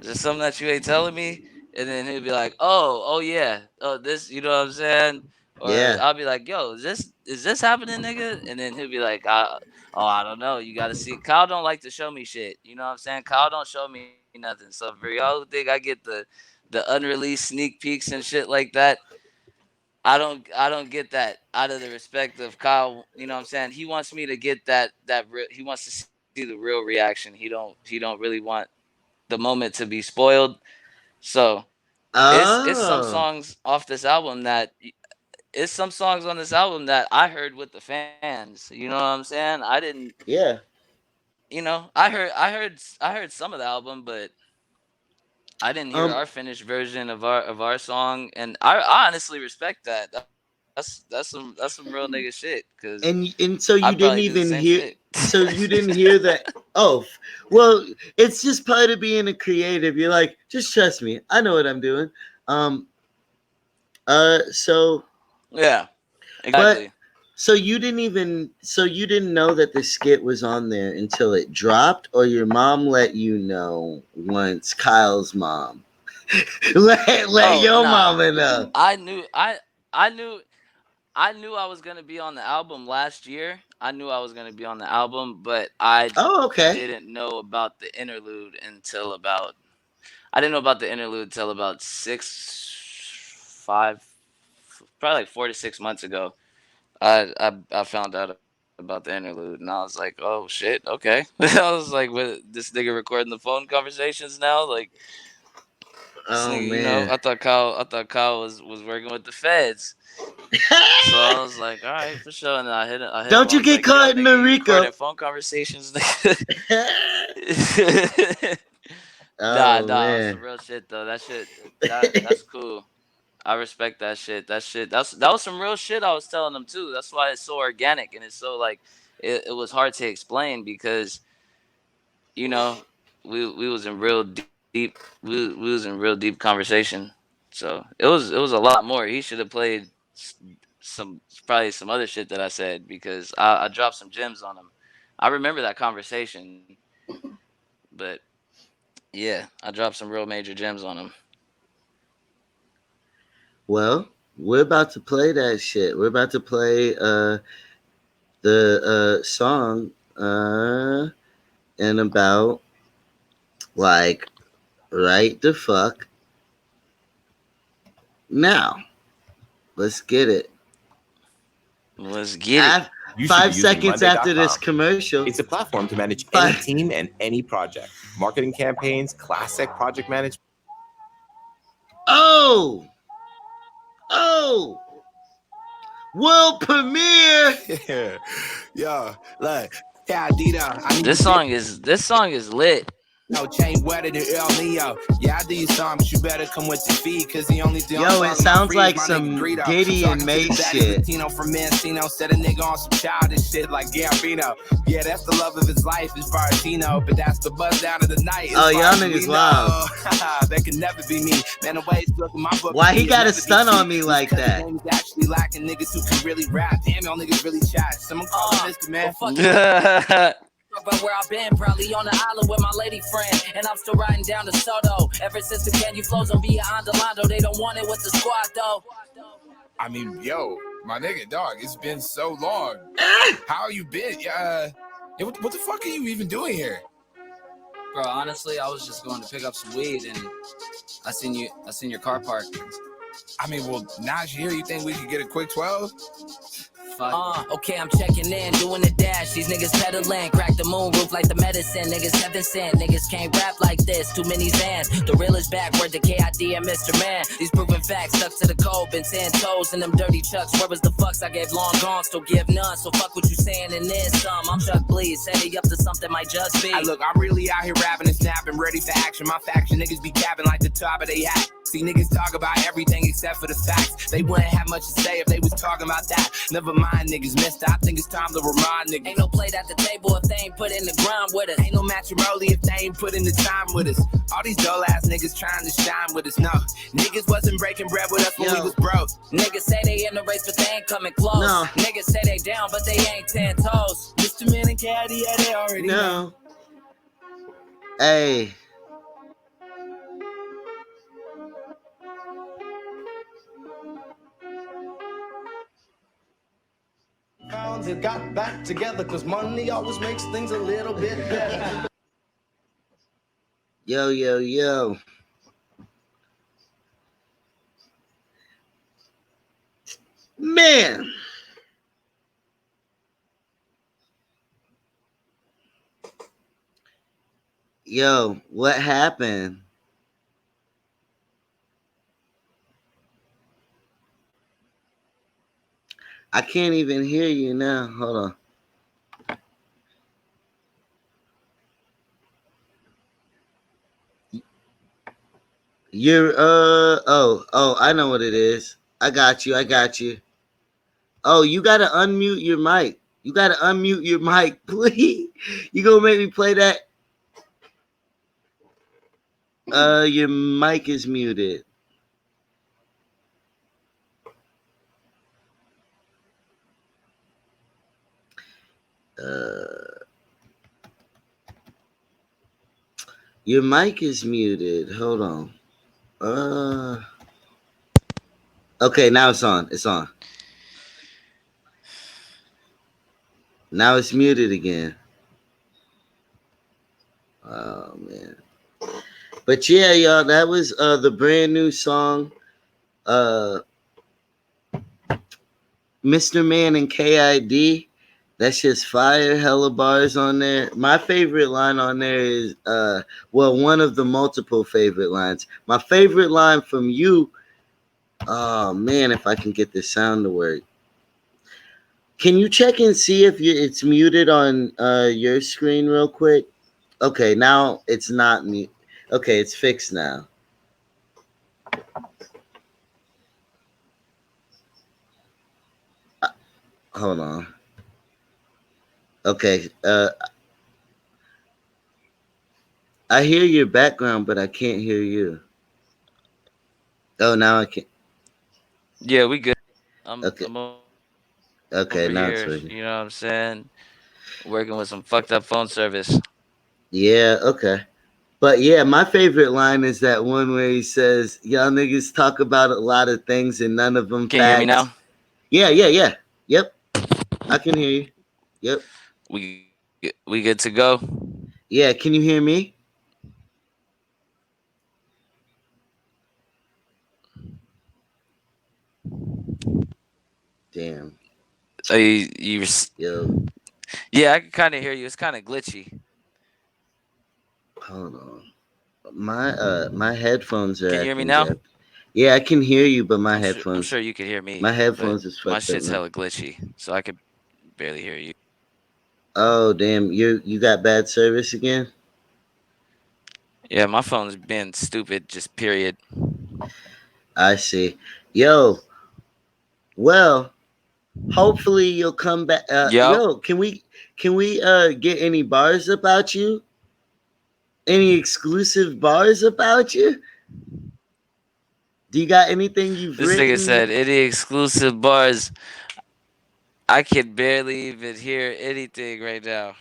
is there something that you ain't telling me?" And then he'll be like, oh yeah, oh this, you know what I'm saying? Or Yeah. I'll be like, yo, is this happening, nigga? And then he'll be like, oh, I don't know. You got to see. Kyle don't like to show me shit. You know what I'm saying? Kyle don't show me nothing. So for y'all who think I get the unreleased sneak peeks and shit like that, I don't get that out of the respect of Kyle. You know what I'm saying? He wants me to get he wants to see the real reaction. He don't really want the moment to be spoiled. So it's some Oh, songs off this album that it's some songs on this album that I heard with the fans. You know what I'm saying? I didn't, yeah. I heard some of the album, but I didn't hear Um, our finished version of our song, and I honestly respect that. That's some real nigga shit, cause and I'd so probably you do the didn't same even shit. hear. So you didn't hear that. Oh, well, it's just part of being a creative. You're like, just trust me. I know what I'm doing. Um. So, Yeah, but exactly. so you didn't even. So you didn't know that the skit was on there until it dropped, or your mom let you know once. Kyle's mom let Oh your nah, mama know. I knew I was gonna be on the album last year. I knew I was gonna be on the album, but I Oh, okay. didn't know about the interlude until about I didn't know about the interlude until about probably like 4 to 6 months ago. I found out about the interlude, and I was like, oh shit, okay. I was like, what, this nigga recording the phone conversations now? Like this Oh nigga, man. I thought Kyle was working with the feds. So I was like, all right, for sure. And then I hit him. Don't I you was get like, yo, caught in nigga, the you recording Rico. phone conversations, nigga? Nah, Oh nah, on some man. real shit though. That's cool. I respect that shit. That was some real shit I was telling them too. That's why it's so organic and it's so like it was hard to explain because you know we was in real deep we was in real deep conversation. So it was a lot more. He should have played some probably some other shit that I said because I dropped some gems on him. I remember that conversation, but yeah, I dropped some real major gems on him. Well, we're about to play that shit. We're about to play the song in about like right the fuck now. Let's get it. Let's get it. You should be Five using seconds after this Monday.com. commercial. It's a platform to manage any Five. team and any project. Marketing campaigns, classic project management. Oh, oh, world premiere. Yeah, yeah. Look, Dita, I need This to big song is lit. no chain wetter than El Neo. Yeah, I do your song, but you better come with the fee, cause the only thing Yo, it sounds like my some nigga Greedo. Diddy and Talking to the Mace baddest shit. Latino from Mancino, set a nigga on some childish shit like Gambino. Yeah, that's the love of his life as far as he know, but that's the buzz down of the night. Oh, y'all niggas wild. That can never be me. Man, the way it's looking my book. Why he got a stun on me like that? He's actually lacking niggas who can really rap. Damn, y'all niggas really chat. Someone call me Mr. Man. That's About where I've been, probably on the island with my lady friend, and I'm still riding down to Soto. Ever since the Can You Flows on Via Andalando, they don't want it with the squad though. I mean, yo, my nigga, dog, it's been so long. How you been? What the fuck are you even doing here? Bro, honestly, I was just going to pick up some weed and I seen your car parked. I mean, well, now you're here, you think we could get a quick 12? Okay, I'm checking in, doing the dash. These niggas peddling, crack the moon roof like the medicine. Niggas heaven sent, niggas can't rap like this. Too many Zans, the real is backward, the KID and Mr. Man. These proven facts stuck to the code, been 10 toes in them dirty chucks. Where was the fucks I gave long gone, still give none. So fuck what you saying and then some. I'm Chuck Bleed, set it up to something might just be. Hey, look, I'm really out here rapping and snapping, ready for action. My faction niggas be capping like the top of they hat. See, niggas talk about everything except for the facts. They wouldn't have much to say if they was talking about that. Never mind, niggas, mister. I think it's time to remind niggas. Ain't no plate at the table if they ain't put in the grind with us. Ain't no matrimony if they ain't put in the time with us. All these dull ass niggas trying to shine with us. No, niggas wasn't breaking bread with us when we was broke. Niggas say they in the race, but they ain't coming close. No. Niggas say they down, but they ain't 10 toes. Mr. Man and Caddy, yeah, they already know. No. Hey. And got back together because money always makes things a little bit better. Yo, yo, yo. Man. Yo, what happened? I can't even hear you now. Hold on. You're I know what it is. I got you. I got you. Oh, you gotta unmute your mic. You gotta unmute your mic, please. You gonna make me play that? Your mic is muted. Your mic is muted. Hold on. Okay, now it's on. It's on. Now it's muted again. Oh man. But yeah, y'all, that was the brand new song. Mr. Man and KID. That's just fire, hella bars on there. My favorite line on there is one of the multiple favorite lines. My favorite line from you, oh man, if I can get this sound to work. Can you check and see if it's muted on your screen real quick? Okay, now it's not mute. Okay, it's fixed now. Hold on. Okay, I hear your background, but I can't hear you. Oh, now I can. Yeah, we good. Okay. I'm over Okay, now it's here. working. You know what I'm saying? Working with some fucked up phone service. Yeah, okay. But yeah, my favorite line is that one where he says, "Y'all niggas talk about a lot of things and none of them Can you hear me facts." now? Yeah. Yep, I can hear you. Yep. We good to go. Yeah, can you hear me? Damn. You Yo, yeah, I can kind of hear you. It's kind of glitchy. hold on. My headphones are Can you hear me acting now? jacked. Yeah, I can hear you, but I'm sure you can hear my me, but headphones is my fucked up shit's now. hella glitchy, so I could barely hear you. Oh damn, you got bad service again? Yeah, my phone's been stupid. Just period. I see. Yo, well, hopefully you'll come back. Yup. Yo, can we get any bars about you? Any exclusive bars about you? Do you got anything you've This nigga written? said any exclusive bars. I can barely even hear anything right now.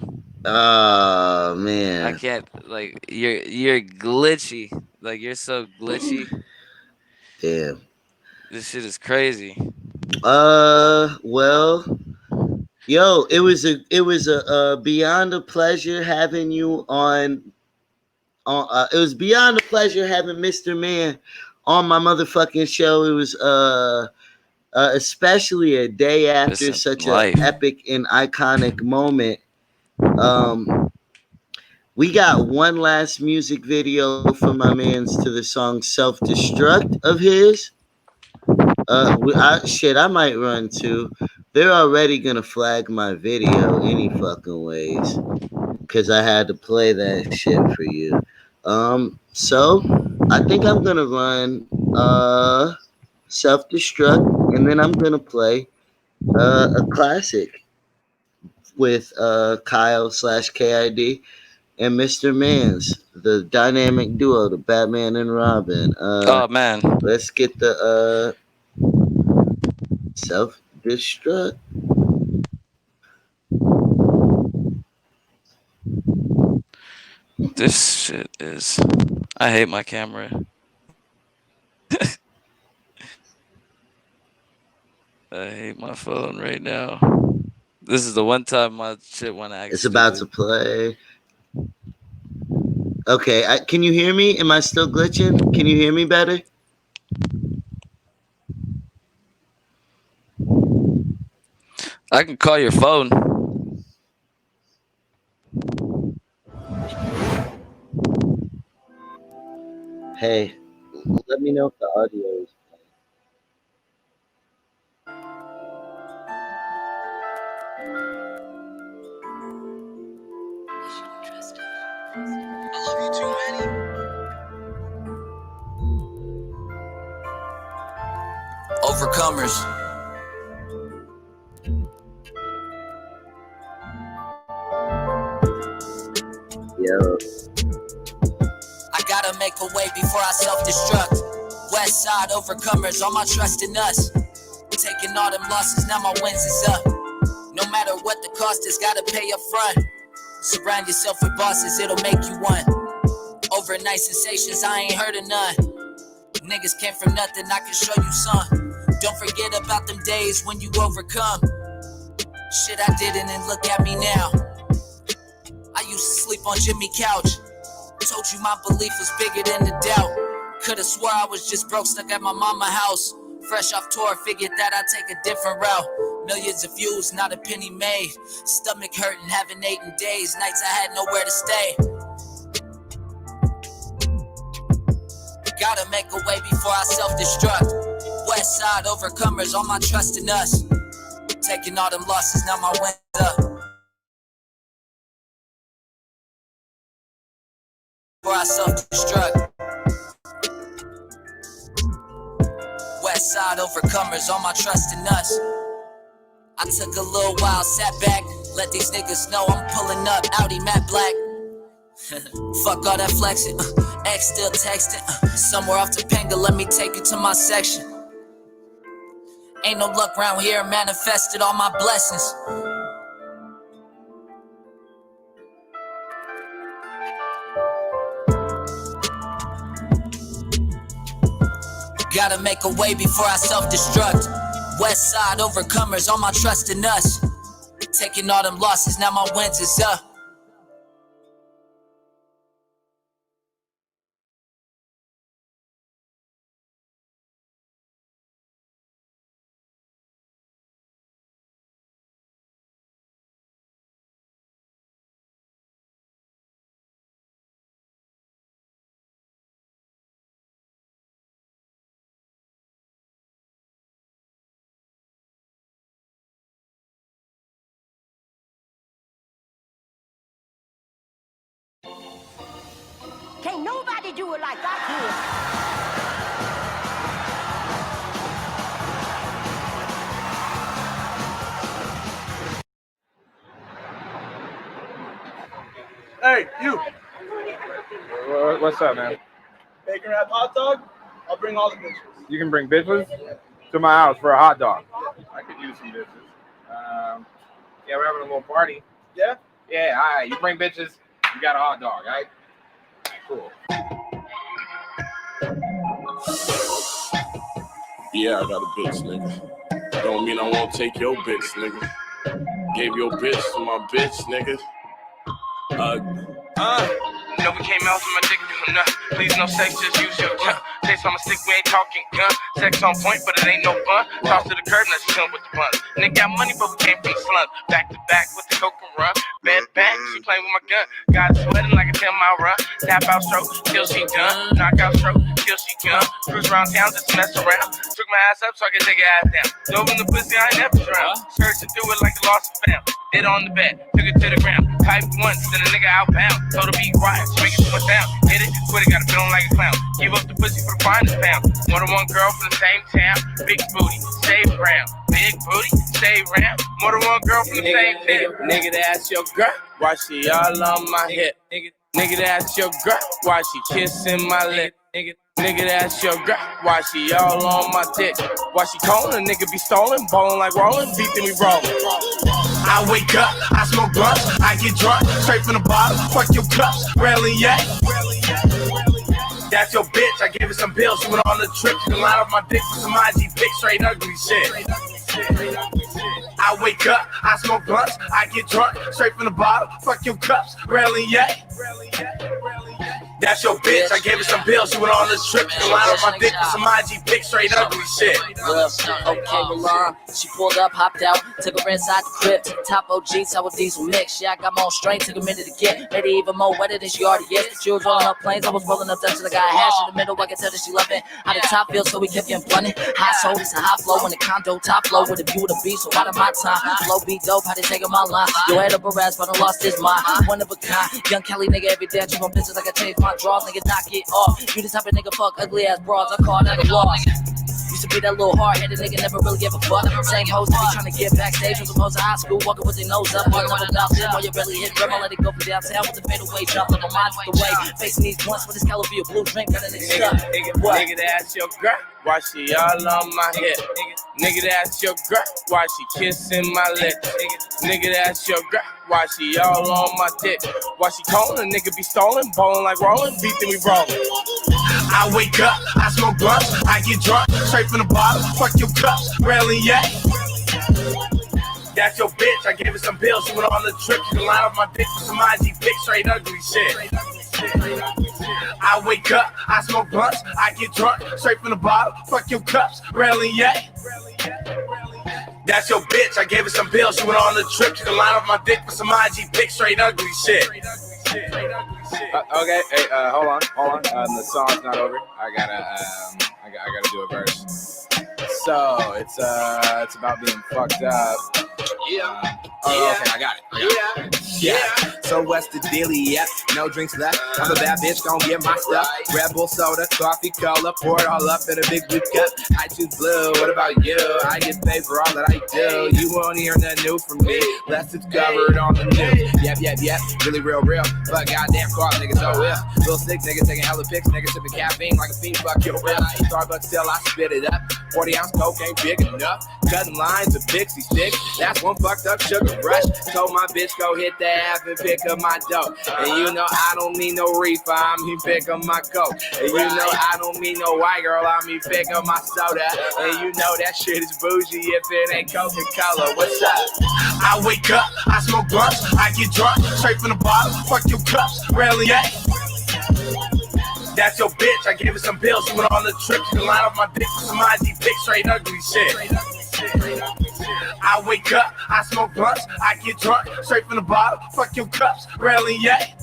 Oh I man. can't like you're glitchy. Like you're so glitchy. Damn. This shit is crazy. Well, yo, it was a beyond a pleasure having you on. It was beyond a pleasure having Mr. Man on my motherfucking show. It was especially a day after Listen, such a life. epic and iconic moment. We got one last music video from my man's to the song "Self Destruct" of his. I might run too. They're already gonna flag my video any fucking ways because I had to play that shit for you. So I think I'm gonna run Self Destruct, and then I'm gonna play a classic with Kyle/KID and Mr. Mans, the dynamic duo, the Batman and Robin. Oh man. Let's get the Self Destruct. This shit is I hate my camera. I hate my phone right now. This is the one time my shit wanna act It's about to stupid. play. Okay, can you hear me? Am I still glitching? Can you hear me better? I can call your phone. Hey, let me know if the audio is I love you too, Manny. Overcomers. yo. I gotta make a way before I self-destruct. West side overcomers, all my trust in us. Taking all them losses, now my wins is up. No matter what the cost is, gotta pay up front. Surround yourself with bosses, it'll make you one. Overnight sensations, I ain't heard of none. Niggas came from nothing, I can show you some. Don't forget about them days when you overcome. Shit I didn't, and look at me now. I used to sleep on Jimmy couch. Told you my belief was bigger than the doubt. Could've swore I was just broke, stuck at my mama house. Fresh off tour, figured that I'd take a different route. Millions of views, not a penny made. Stomach hurting, haven't eaten days. Nights I had nowhere to stay. Gotta make a way before I self-destruct. West side overcomers, all my trust in us. Taking all them losses, now my wins up. Before I self-destruct. West side overcomers, all my trust in us. I took a little while, sat back, let these niggas know I'm pulling up, Audi matte black. Fuck all that flexing, X still texting, somewhere off Topanga, let me take you to my section. Ain't no luck round here, manifested all my blessings. Gotta make a way before I self-destruct. West side overcomers, all my trust in us. Taking all them losses, now my wins is up. Can't nobody do it like I can. Hey, you. What's up, man? Bacon wrap hot dog. I'll bring all the bitches. You can bring bitches to my house for a hot dog. I could use some bitches. Yeah, we're having a little party. Yeah? Yeah, all right. You bring bitches, you got a hot dog, all right? All right, cool. Yeah, I got a bitch, nigga. Don't mean I won't take your bitch, nigga. Gave your bitch to my bitch, nigga. You know we came out from my dick doing nothing. Please no sex, just use your tongue. Taste on my stick, we ain't talking gun. Sex on point, but it ain't no fun. Toss to the curb, let's chill with the buns. Nigga got money, but we came from the slums. Back to back with the coke and run. Bad back, she playing with my gun. Got it sweating like a 10-mile run. Tap out stroke, till she done. Knock out stroke, till she done. Cruise around town, just mess around. Took my ass up so I could take her ass down. Dove in the pussy, I ain't never drowned. Searching through it like the lost and found. Hit on the bed, took it to the ground. Piped once, then a nigga outbound. Told her be quiet, she make it too much down. Hit it, quit it, got it feeling like a clown. Give up the pussy for the finest pound. More than one girl from the same town. Big booty, stay round. Big booty, stay round. More than one girl from the same town. Nigga, that's your girl. Why she all on my hip? Nigga, that's your girl. Why she kissing my lip? Nigga, that's your girl. Why she all on my dick? Why she calling? Nigga be stalling, ballin' like rollin', beat then we rollin'. I wake up, I smoke blunts, I get drunk, straight from the bottle, fuck your cups, rarely yet. That's your bitch, I gave her some bills, she went on the trip, she can line up my dick for some IG pics, straight ugly shit. I wake up, I smoke blunts, I get drunk, straight from the bottle, fuck your cups, rarely yet. That's your bitch. I gave her some bills. She went on the trip. She line up my dick with some IG pics, straight ugly shit. Okay, Milan. She pulled up, hopped out, took her inside the crib. To the top OG, sour diesel mix. Yeah, I got more strength, took a minute to get. Made it even more wetter than she already is. But she was rolling up planes, I was rolling up dust till I got hash in the middle. I can tell that she loved it. How the top feels, so we kept getting blunted. High soul, it's a high flow in the condo, top flow with a view of the beach. So out of my time, flow be dope, how they taking my line. Yo, head up a razz, but I lost his mind. One of a kind, young Kelly nigga every day. I treat my business like I changed my drawers, nigga, knock it off. You the type of nigga fuck ugly ass broads, I call that a loss. Used to be that little hard-headed nigga, never really give a fuck. Same hoes that be trying to get backstage from supposed to high school, walking with their nose up. All never about them, while you barely hit rim, I let it go for downtown with the fadeaway drop. Like a mind the way, facing these blunts with this California blue drink, got a nigga stuck. Nigga, that's your girl. Why she all on my hip? Nigga, that's your girl. Why she kissing my lips? Nigga, that's your girl. Why she all on my dick? Why she calling? Nigga be stolen, ballin' like rolling, beat then we rollin'. I wake up, I smoke blunts, I get drunk, straight from the bottle, fuck your cups, rarely yet. That's your bitch, I gave her some bills, she went on the trip, she can line up my dick with some IG pics, straight ugly shit. I wake up, I smoke blunts, I get drunk, straight from the bottle, fuck your cups, rarely yet. That's your bitch, I gave her some bills, she went on the trip, she can line up my dick with some IG pics, straight ugly shit. Okay, hey, hold on. The song's not over. I gotta do a verse. So it's about being fucked up. Yeah. Okay, I got it. Yeah. So what's the dealie? Yeah, no drinks left. I'm a bad bitch, gon' get my stuff. Red Bull soda, coffee, cola, pour it all up in a big blue cup. I choose blue. What about you? I get paid for all that I do. You won't hear nothing new from me, unless it's covered on the news. Yep. Really real. But goddamn car niggas, oh yeah. Little sick nigga taking hella pics, nigga sipping caffeine like a fiend. Fuck your real. Starbucks till I spit it up. 40-ounce coke ain't big enough. Cutting lines of Pixie sticks. That's one fucked up sugar rush. Told my bitch go hit the app and pick up my dough. And you know I don't mean no reefer, I mean pick up my coke. And you know I don't mean no white girl, I mean pick up my soda. And you know that shit is bougie if it ain't Coca-Cola. What's up? I wake up, I smoke blunts, I get drunk, straight from the bottle, fuck your cups, rarely yet. That's your bitch, I gave her some bills, she went on the trip, she can line up my dick with some IG pics, straight ugly shit. I wake up, I smoke blunts, I get drunk, straight from the bottle, fuck your cups, rarely yet.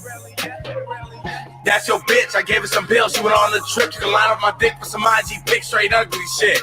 That's your bitch, I gave her some bills, she went on the trip, she can line up my dick with some IG pics, straight ugly shit.